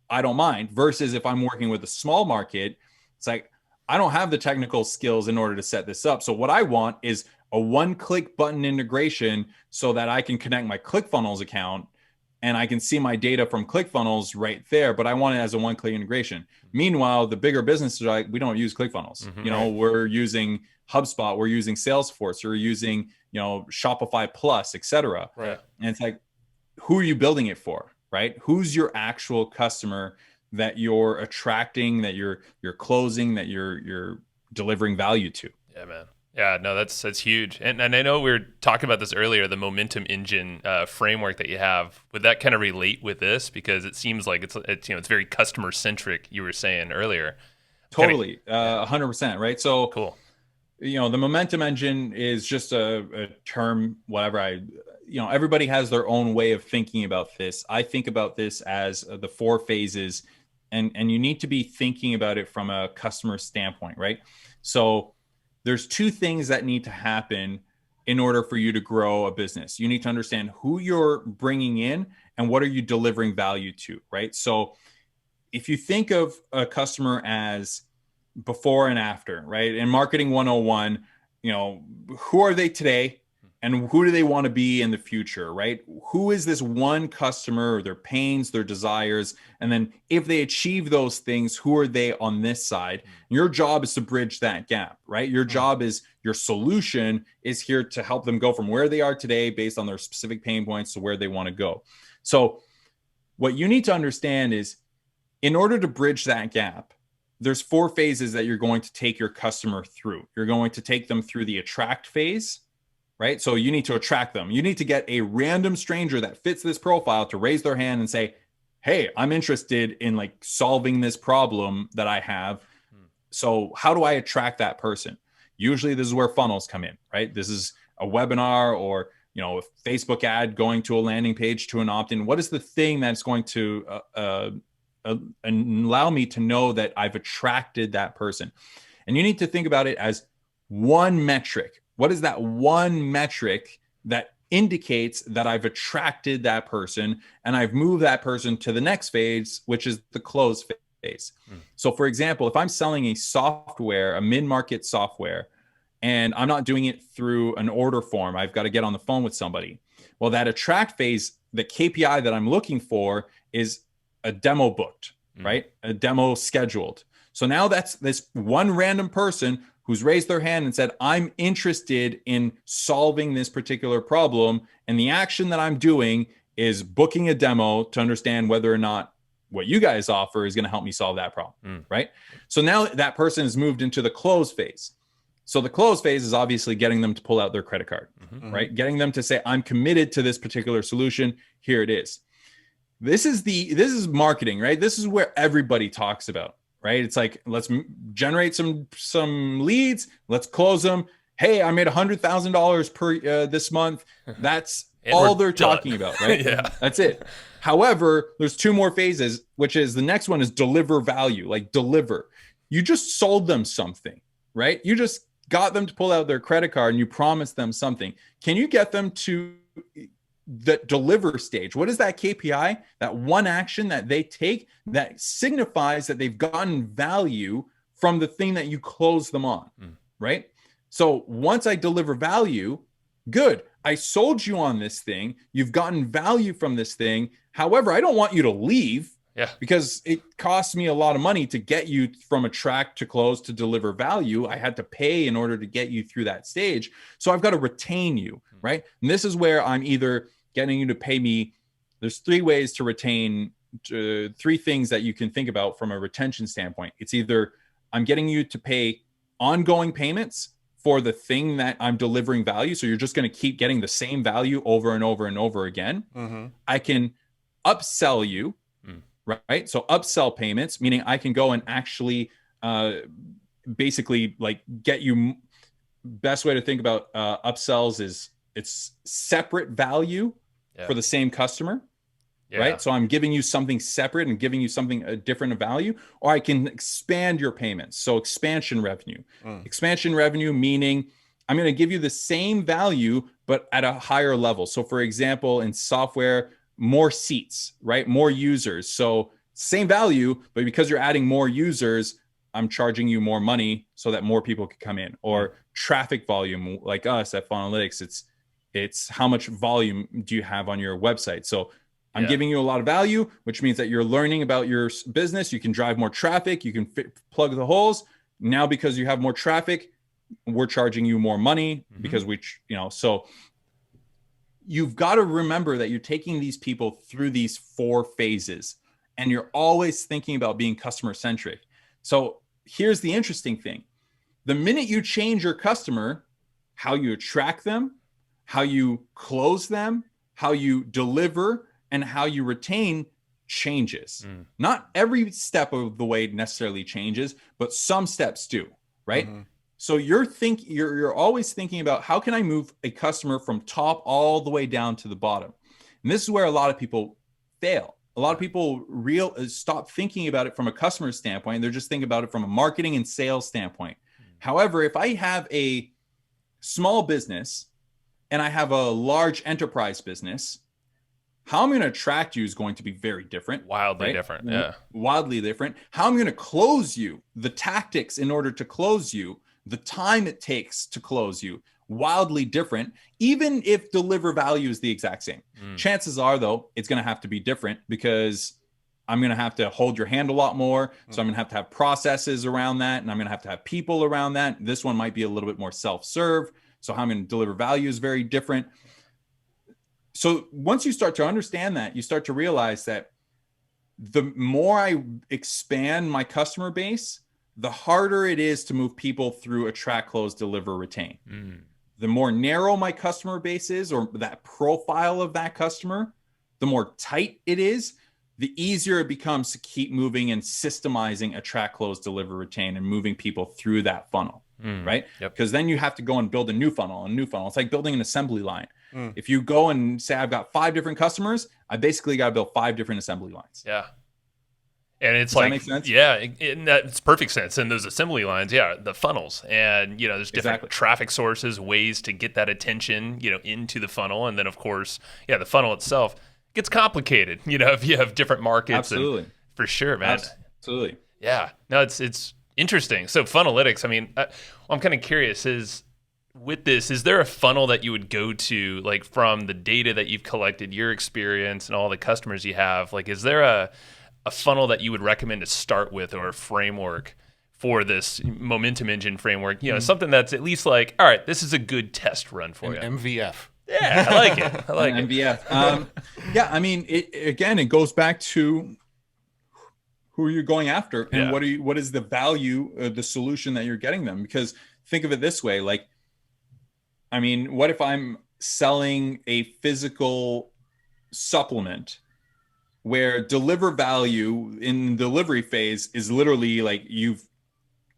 I don't mind. Versus if I'm working with a small market, it's like, I don't have the technical skills in order to set this up. So what I want is a one-click button integration so that I can connect my ClickFunnels account and I can see my data from ClickFunnels right there, but I want it as a one-click integration. Meanwhile, the bigger businesses are like, we don't use ClickFunnels. We're using HubSpot, we're using Salesforce, we're using, Shopify Plus, etc. Right. And it's like, who are you building it for, right? Who's your actual customer that you're attracting, that you're closing, that you're delivering value to. Yeah, man. Yeah, no, that's huge. And I know we were talking about this earlier, the momentum engine framework that you have. Would that kind of relate with this? Because it seems like it's it's very customer centric. You were saying earlier. Totally, 100%. Right. So cool. The momentum engine is just a term. Whatever everybody has their own way of thinking about this. I think about this as the 4 phases, and you need to be thinking about it from a customer standpoint, right? So there's 2 things that need to happen in order for you to grow a business. You need to understand who you're bringing in and what are you delivering value to, right? So if you think of a customer as before and after, right? In marketing 101, who are they today and who do they want to be in the future, right? Who is this one customer, their pains, their desires? And then if they achieve those things, who are they on this side? Your job is to bridge that gap, right? Your job is, your solution is here to help them go from where they are today based on their specific pain points to where they want to go. So what you need to understand is, in order to bridge that gap, there's 4 phases that you're going to take your customer through. You're going to take them through the attract phase, right? So you need to attract them. You need to get a random stranger that fits this profile to raise their hand and say, hey, I'm interested in solving this problem that I have. So how do I attract that person? Usually this is where funnels come in, right? This is a webinar or, a Facebook ad going to a landing page to an opt-in. What is the thing that's going to allow me to know that I've attracted that person? And you need to think about it as one metric. What is that one metric that indicates that I've attracted that person and I've moved that person to the next phase, which is the close phase? So for example, if I'm selling a software, a mid-market software, and I'm not doing it through an order form, I've got to get on the phone with somebody. Well, that attract phase, the KPI that I'm looking for is a demo booked, right? A demo scheduled. So now that's this one random person who's raised their hand and said, I'm interested in solving this particular problem. And the action that I'm doing is booking a demo to understand whether or not what you guys offer is going to help me solve that problem, right? So now that person has moved into the close phase. So the close phase is obviously getting them to pull out their credit card, right? Getting them to say, I'm committed to this particular solution. Here it is. This is marketing, right? This is where everybody talks about, right? It's like, let's generate some leads. Let's close them. Hey, I made $100,000 per this month. That's all they're talking about, right? Yeah. That's it. However, there's 2 more phases, which is the next one is deliver value, deliver. You just sold them something, right? You just got them to pull out their credit card and you promised them something. Can you get them to the deliver stage? What is that KPI? That one action that they take that signifies that they've gotten value from the thing that you close them on, right? So once I deliver value, good. I sold you on this thing. You've gotten value from this thing. However, I don't want you to leave. Yeah. Because it costs me a lot of money to get you from attract to close to deliver value. I had to pay in order to get you through that stage. So I've got to retain you, right? And this is where I'm either getting you to pay me. There's 3 ways to retain, 3 things that you can think about from a retention standpoint. It's either I'm getting you to pay ongoing payments for the thing that I'm delivering value. So you're just going to keep getting the same value over and over and over again. I can upsell you. Right. So upsell payments, meaning I can go and actually basically get you. Best way to think about upsells is it's separate value for the same customer. Right. So I'm giving you something separate and giving you something different of value, or I can expand your payments. So expansion revenue, expansion revenue, meaning I'm going to give you the same value, but at a higher level. So for example, in software, more seats, right? More users. So same value, but because you're adding more users, I'm charging you more money so that more people can come in. Or traffic volume, like us at Funnelytics, it's how much volume do you have on your website? So I'm giving you a lot of value, which means that you're learning about your business. You can drive more traffic. You can plug the holes. Now, because you have more traffic, we're charging you more money because so you've got to remember that you're taking these people through these 4 phases. and you're always thinking about being customer centric. So here's the interesting thing. The minute you change your customer, how you attract them, how you close them, how you deliver, and how you retain changes. Not every step of the way necessarily changes, but some steps do, right? So you're always thinking about, how can I move a customer from top all the way down to the bottom? And this is where a lot of people fail. A lot of people stop thinking about it from a customer standpoint. They're just thinking about it from a marketing and sales standpoint. However, if I have a small business and I have a large enterprise business, how I'm going to attract you is going to be very different. Wildly different. Yeah. Wildly different. How I'm going to close you, the tactics in order to close you, the time it takes to close you, wildly different. Even if deliver value is the exact same. Chances are, though, it's going to have to be different, because I'm going to have to hold your hand a lot more. So I'm going to have processes around that, and I'm going to have people around that. This one might be a little bit more self-serve. So how I'm going to deliver value is very different. So once you start to understand that, you start to realize that the more I expand my customer base, the harder it is to move people through attract, close, deliver, retain. The more narrow my customer base is, or that profile of that customer, the more tight it is, the easier it becomes to keep moving and systemizing attract, close, deliver, retain, and moving people through that funnel, right? Because then you have to go and build a new funnel. It's like building an assembly line. If you go and say, I've got 5 different customers, I basically got to build 5 different assembly lines. Yeah. And it's Does like, that make sense? Yeah, that's perfect sense. And those assembly lines, the funnels, and there's different traffic sources, ways to get that attention, into the funnel, and then of course, the funnel itself gets complicated. If you have different markets. Absolutely, for sure, man. Absolutely. Yeah, no, it's interesting. So Funnelytics, I mean, I'm kind of curious. With this, is there a funnel that you would go to, like from the data that you've collected, your experience, and all the customers you have? Like, is there a funnel that you would recommend to start with, or a framework for this momentum engine framework? Something that's at least like, all right, this is a good test run for you. MVF. Yeah, I like it. I like it. MVF. I mean, it goes back to who you're going after, and what is the value of the solution that you're getting them? Because think of it this way, like, I mean, what if I'm selling a physical supplement where deliver value in the delivery phase is literally like, you've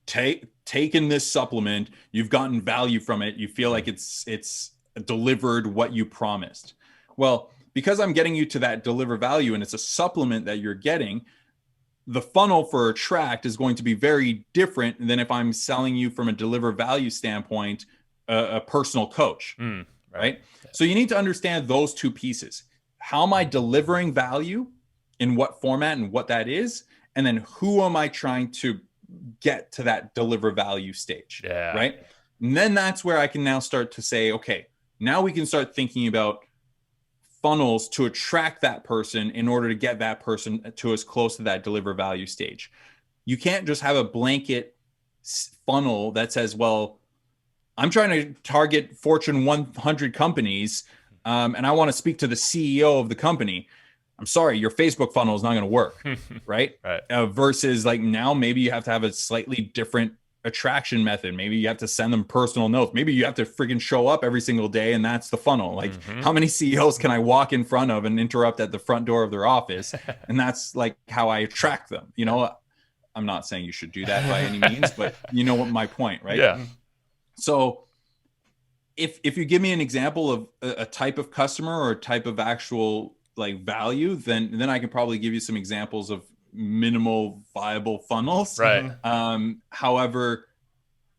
taken this supplement, you've gotten value from it, you feel like it's delivered what you promised. Well, because I'm getting you to that deliver value and it's a supplement that you're getting, the funnel for attract is going to be very different than if I'm selling you from a deliver value standpoint, a personal coach, right? So you need to understand those two pieces. How am I delivering value, in what format and what that is? And then who am I trying to get to that deliver value stage, right? And then that's where I can now start to say, okay, now we can start thinking about funnels to attract that person in order to get that person to as close to that deliver value stage. You can't just have a blanket funnel that says, well, I'm trying to target Fortune 100 companies, and I want to speak to the CEO of the company. I'm sorry, your Facebook funnel is not going to work, right? Versus like, now maybe you have to have a slightly different attraction method. Maybe you have to send them personal notes. Maybe you have to freaking show up every single day, and that's the funnel. Like, how many CEOs can I walk in front of and interrupt at the front door of their office? And that's like how I attract them. I'm not saying you should do that by any means, but you know what my point, right? Yeah. So if you give me an example of a type of customer or a type of actual like value, then I can probably give you some examples of minimal viable funnels. Right. However,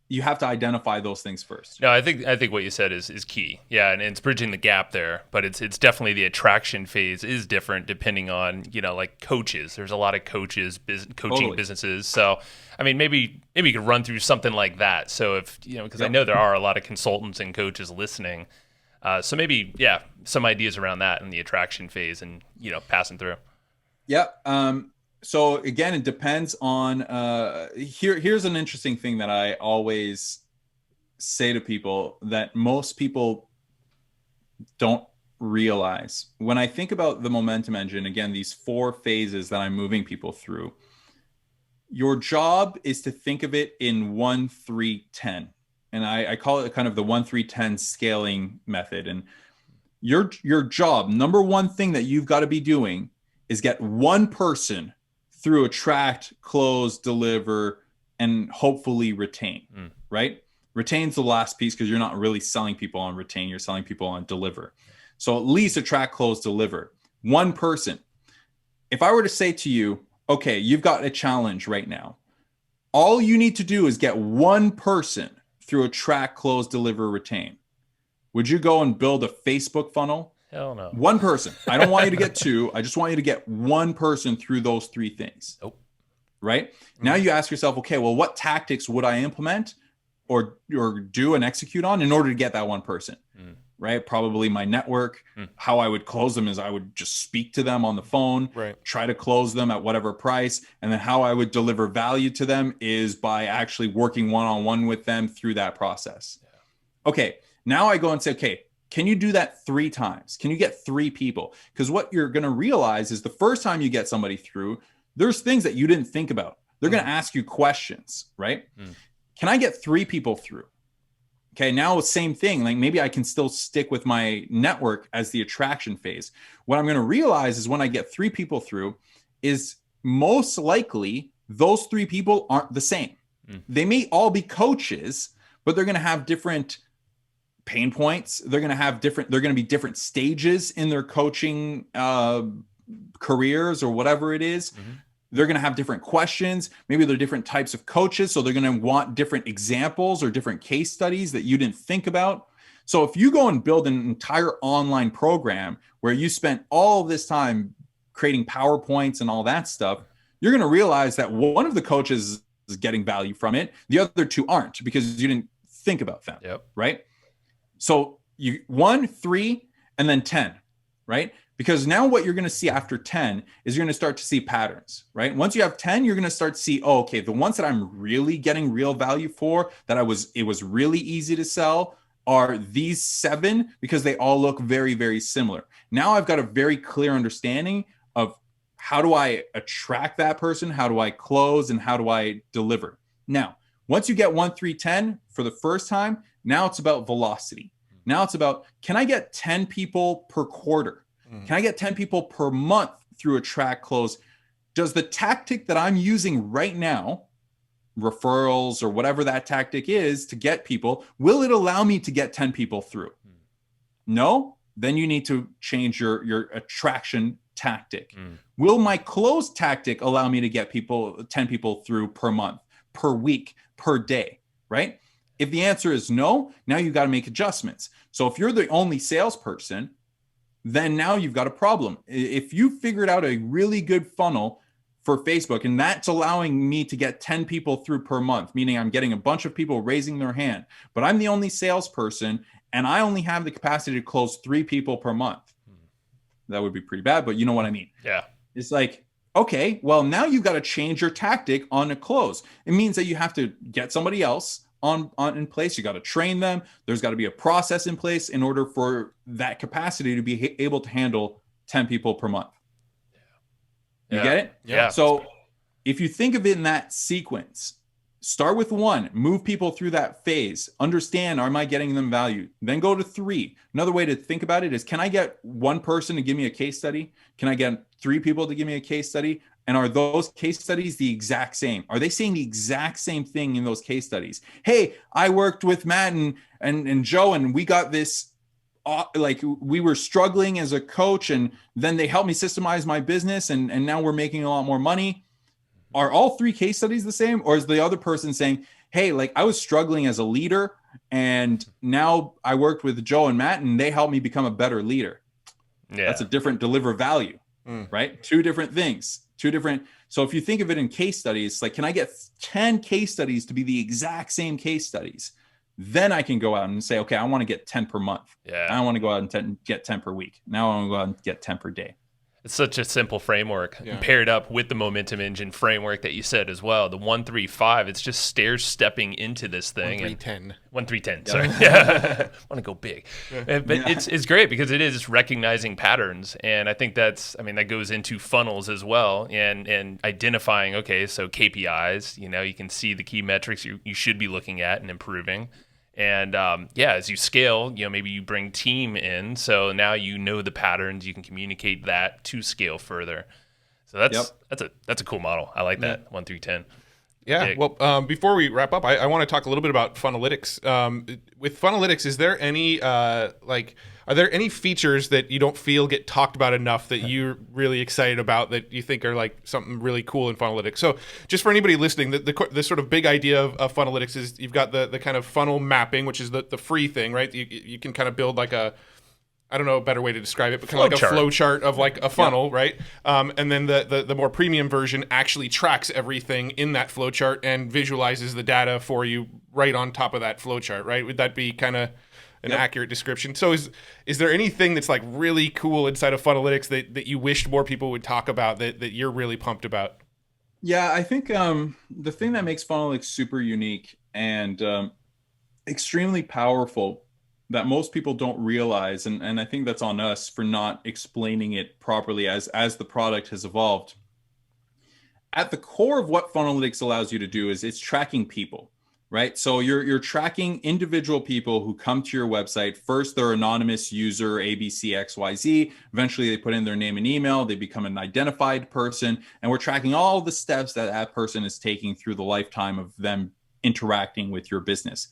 you have to identify those things first. No, I think what you said is key. Yeah, and it's bridging the gap there, but it's definitely the attraction phase is different depending on, like coaches. There's a lot of coaches, coaching businesses. So, I mean, maybe you could run through something like that. So if, because I know there are a lot of consultants and coaches listening. So maybe, some ideas around that in the attraction phase and, passing through. Yeah. So again, it depends on, here's an interesting thing that I always say to people that most people don't realize when I think about the momentum engine, again, these 4 phases that I'm moving people through, your job is to think of it in 1, 3, 10. And I call it kind of the 1, 3, 10 scaling method. And your job, number one thing that you've got to be doing is get one person through attract, close, deliver, and hopefully retain, right? Retain's the last piece because you're not really selling people on retain, you're selling people on deliver. So at least attract, close, deliver. One person. If I were to say to you, okay, you've got a challenge right now. All you need to do is get one person through attract, close, deliver, retain. Would you go and build a Facebook funnel? Hell no. One person. I don't want you to get 2. I just want you to get one person through those 3 things. Nope. Right? Now you ask yourself, okay, well, what tactics would I implement or do and execute on in order to get that one person? Right? Probably my network. How I would close them is I would just speak to them on the phone, try to close them at whatever price. And then how I would deliver value to them is by actually working one-on-one with them through that process. Okay. Now I go and say, okay, can you do that 3 times? Can you get 3 people? Because what you're going to realize is the first time you get somebody through, there's things that you didn't think about. They're going to ask you questions, right? Can I get 3 people through? Okay, now same thing. Like maybe I can still stick with my network as the attraction phase. What I'm going to realize is when I get 3 people through is most likely those 3 people aren't the same. They may all be coaches, but they're going to have different pain points. They're going to be different stages in their coaching careers or whatever it is. They're going to have different questions. Maybe they're different types of coaches. So they're going to want different examples or different case studies that you didn't think about. So if you go and build an entire online program where you spent all of this time creating PowerPoints and all that stuff, you're going to realize that one of the coaches is getting value from it. The other 2 aren't because you didn't think about them. Right? So you 1, 3, and then 10, right? Because now what you're going to see after 10 is you're going to start to see patterns, right? Once you have 10, you're going to start to see, oh, okay, the ones that I'm really getting real value for, it was really easy to sell, are these 7 because they all look very, very similar. Now I've got a very clear understanding of how do I attract that person, how do I close, and how do I deliver. Now, once you get 1, 3, 10 for the first time, now it's about velocity. Now it's about, can I get 10 people per quarter? Can I get 10 people per month through attract, close? Does the tactic that I'm using right now, referrals or whatever that tactic is to get people, will it allow me to get 10 people through? No? Then you need to change your attraction tactic. Will my close tactic allow me to get 10 people through per month, per week, per day, right? If the answer is no, now you've got to make adjustments. So if you're the only salesperson, then now you've got a problem. If you figured out a really good funnel for Facebook, and that's allowing me to get 10 people through per month, meaning I'm getting a bunch of people raising their hand, but I'm the only salesperson and I only have the capacity to close 3 people per month. That would be pretty bad, but you know what I mean? Yeah. It's like, okay, well, now you've got to change your tactic on a close. It means that you have to get somebody else on in place. You got to train them. There's got to be a process in place in order for that capacity to be able to handle 10 people per month. You get it? Yeah. So if you think of it in that sequence, start with 1, move people through that phase, understand, am I getting them value? Then go to 3. Another way to think about it is, can I get 1 person to give me a case study? Can I get 3 people to give me a case study? And are those case studies the exact same? Are they saying the exact same thing in those case studies? Hey, I worked with Matt and Joe, and we got this, like we were struggling as a coach, and then they helped me systemize my business, and now we're making a lot more money. Are all 3 case studies the same? Or is the other person saying, hey, like I was struggling as a leader, and now I worked with Joe and Matt, and they helped me become a better leader? Yeah. That's a different deliver value, right? 2 different things. 2 different. So if you think of it in case studies, like, can I get 10 case studies to be the exact same case studies? Then I can go out and say, okay, I want to get 10 per month. Yeah. I want to go out and get 10 per week. Now I want to go out and get 10 per day. It's such a simple framework, and paired up with the momentum engine framework that you said as well. The 1-3-5, it's just stair stepping into this thing. 1-3-10. 1-3-10. Sorry, yeah. Want to go big, but it's great because it is recognizing patterns, and I think that goes into funnels as well, and identifying. Okay, so KPIs. You can see the key metrics you should be looking at and improving. And as you scale, maybe you bring team in, so now the patterns, you can communicate that to scale further. So that's a cool model. I like that 1-3-10. Yeah. Big. Well, before we wrap up, I want to talk a little bit about Funnelytics. With Funnelytics, is there any are there any features that you don't feel get talked about enough that you're really excited about that you think are like something really cool in Funnelytics? So just for anybody listening, the sort of big idea of Funnelytics is you've got the kind of funnel mapping, which is the free thing, right? You can kind of build like a, I don't know a better way to describe it, but kind of like a flow chart of like a funnel, right? And then the more premium version actually tracks everything in that flow chart and visualizes the data for you right on top of that flow chart, right? Would that be kind of an accurate description? So is there anything that's like really cool inside of Funnelytics that you wished more people would talk about that you're really pumped about? Yeah, I think the thing that makes Funnelytics super unique and extremely powerful that most people don't realize, and I think that's on us for not explaining it properly as the product has evolved. At the core of what Funnelytics allows you to do is it's tracking people. Right. So you're tracking individual people who come to your website. First, they're anonymous user ABCXYZ. Eventually, they put in their name and email. They become an identified person. And we're tracking all the steps that person is taking through the lifetime of them interacting with your business.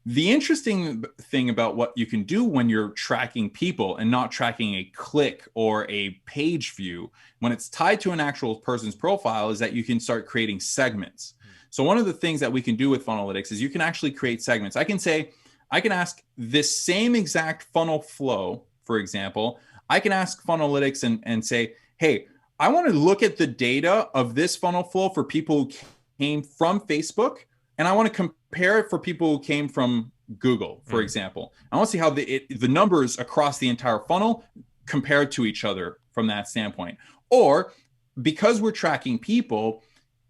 The interesting thing about what you can do when you're tracking people and not tracking a click or a page view, when it's tied to an actual person's profile, is that you can start creating segments. So one of the things that we can do with Funnelytics is you can actually create segments. I can ask this same exact funnel flow, for example. I can ask Funnelytics and say, hey, I want to look at the data of this funnel flow for people who came from Facebook, and I want to compare it for people who came from Google, for example. I want to see how the numbers across the entire funnel compare to each other from that standpoint. Or because we're tracking people,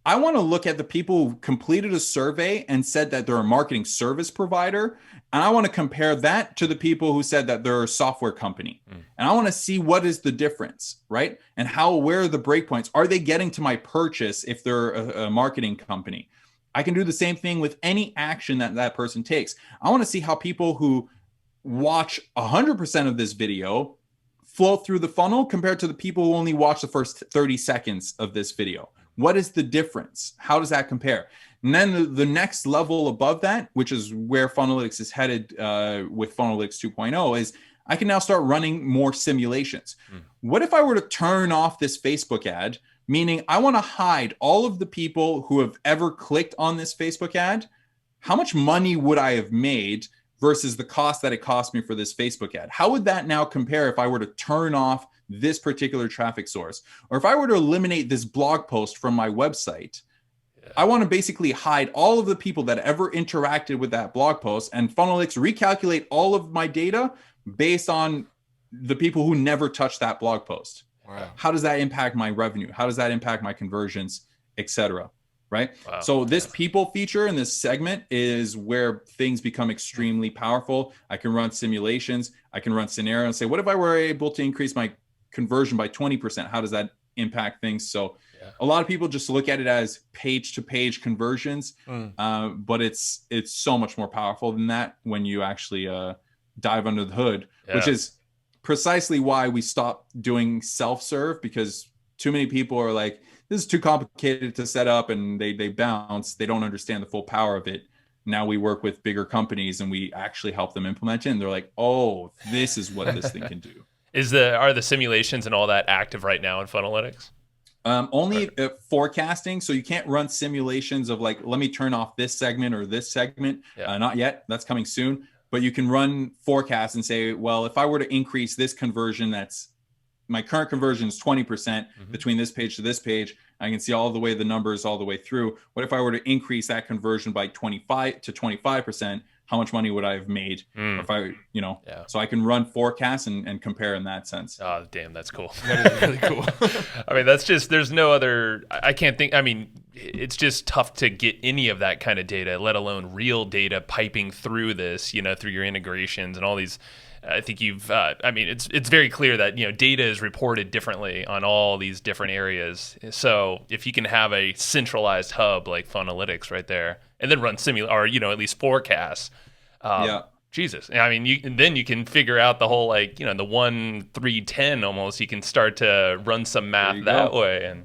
I want to look at the people who completed a survey and said that they're a marketing service provider. And I want to compare that to the people who said that they're a software company. And I want to see what is the difference, right? And where are the breakpoints? Are they getting to my purchase if they're a marketing company? I can do the same thing with any action that person takes. I want to see how people who watch 100% of this video flow through the funnel compared to the people who only watch the first 30 seconds of this video. What is the difference? How does that compare? And then the next level above that, which is where Funnelytics is headed with Funnelytics 2.0, is I can now start running more simulations. What if I were to turn off this Facebook ad, meaning I want to hide all of the people who have ever clicked on this Facebook ad? How much money would I have made versus the cost that it cost me for this Facebook ad? How would that now compare if I were to turn off this particular traffic source? Or if I were to eliminate this blog post from my website, I want to basically hide all of the people that ever interacted with that blog post, and Funnelytics recalculate all of my data based on the people who never touched that blog post. Wow. How does that impact my revenue? How does that impact my conversions, etc.? Right? Wow. So this people feature in this segment is where things become extremely powerful. I can run simulations. I can run scenarios and say, what if I were able to increase my conversion by 20%? How does that impact things? So a lot of people just look at it as page to page conversions, but it's so much more powerful than that when you actually dive under the hood, which is precisely why we stopped doing self-serve, because too many people are like, this is too complicated to set up, and they bounce. They don't understand the full power of it. Now we work with bigger companies and we actually help them implement it, and they're like, oh, this is what this thing can do. Are the simulations and all that active right now in Funnelytics? Only forecasting. So you can't run simulations of like, let me turn off this segment or this segment. Not yet. That's coming soon. But you can run forecasts and say, well, if I were to increase this conversion, my current conversion is 20% between this page to this page. I can see all the numbers all the way through. What if I were to increase that conversion by 25%? how much money would I have made if I, so I can run forecasts and compare in that sense. Oh, damn, that's cool. That is really cool. I mean, there's no other, I can't think, I mean, it's just tough to get any of that kind of data, let alone real data piping through this, through your integrations and all these. I think it's very clear that, data is reported differently on all these different areas. So if you can have a centralized hub like Funnelytics right there and then run at least forecasts, Jesus. I mean, then you can figure out the whole, the 1-3-10 almost. You can start to run some math that way and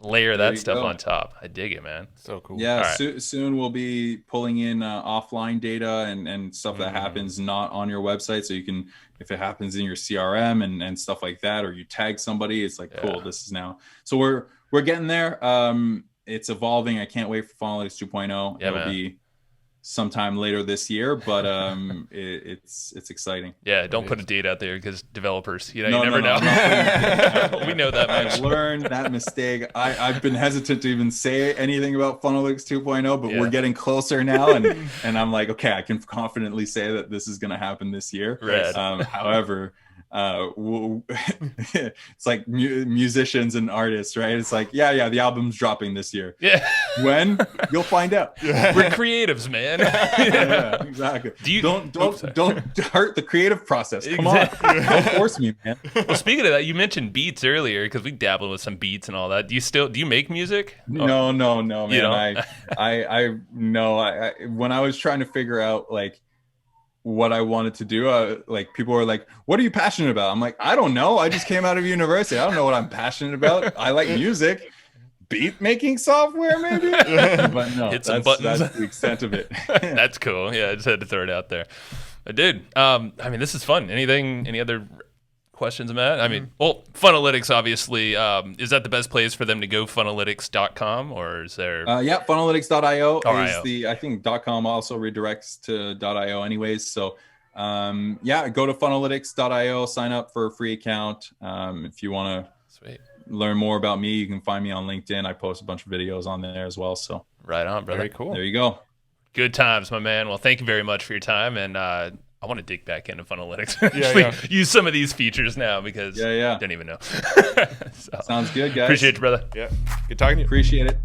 layer that stuff on top. I dig it, man. So cool. Yeah, soon we'll be pulling in offline data and stuff that happens not on your website. So you can, if it happens in your CRM and stuff like that, or you tag somebody, it's like, cool, this is now. So we're getting there. It's evolving. I can't wait for Funnelytics 2.0. It'll be sometime later this year, but it's exciting. Yeah, don't put a date out there because developers, you never know. We know that much. I've learned that mistake. I've been hesitant to even say anything about Funnelytics 2.0, but we're getting closer now, and I'm like, okay, I can confidently say that this is going to happen this year. However, it's like musicians and artists, right? It's like, yeah, the album's dropping this year. Yeah. When? You'll find out. We're creatives, man. Yeah, exactly. Don't hurt the creative process. Come on. Don't force me, man. Well, speaking of that, you mentioned beats earlier because we dabbled with some beats and all that. Do you make music? No, man. You don't? I when I was trying to figure out what I wanted to do, people were like, what are you passionate about? I'm like, I don't know. I just came out of university. I don't know what I'm passionate about. I like music. Beat making software, maybe? But no, hit some buttons. That's the extent of it. That's cool. Yeah, I just had to throw it out there. But dude, this is fun. Any other questions, Matt? I mean, well, Funnelytics, obviously, is that the best place for them to go, funnelytics.com, or is there? Funnelytics.io is I think .com also redirects to .io anyways. So, go to funnelytics.io, sign up for a free account. If you want to learn more about me, you can find me on LinkedIn. I post a bunch of videos on there as well. So right on, brother. Very cool. There you go. Good times, my man. Well, thank you very much for your time, and I want to dig back into Funnelytics. Use some of these features now because I don't even know. Sounds good, guys. Appreciate you, brother. Yeah. Good talking to you. Appreciate it.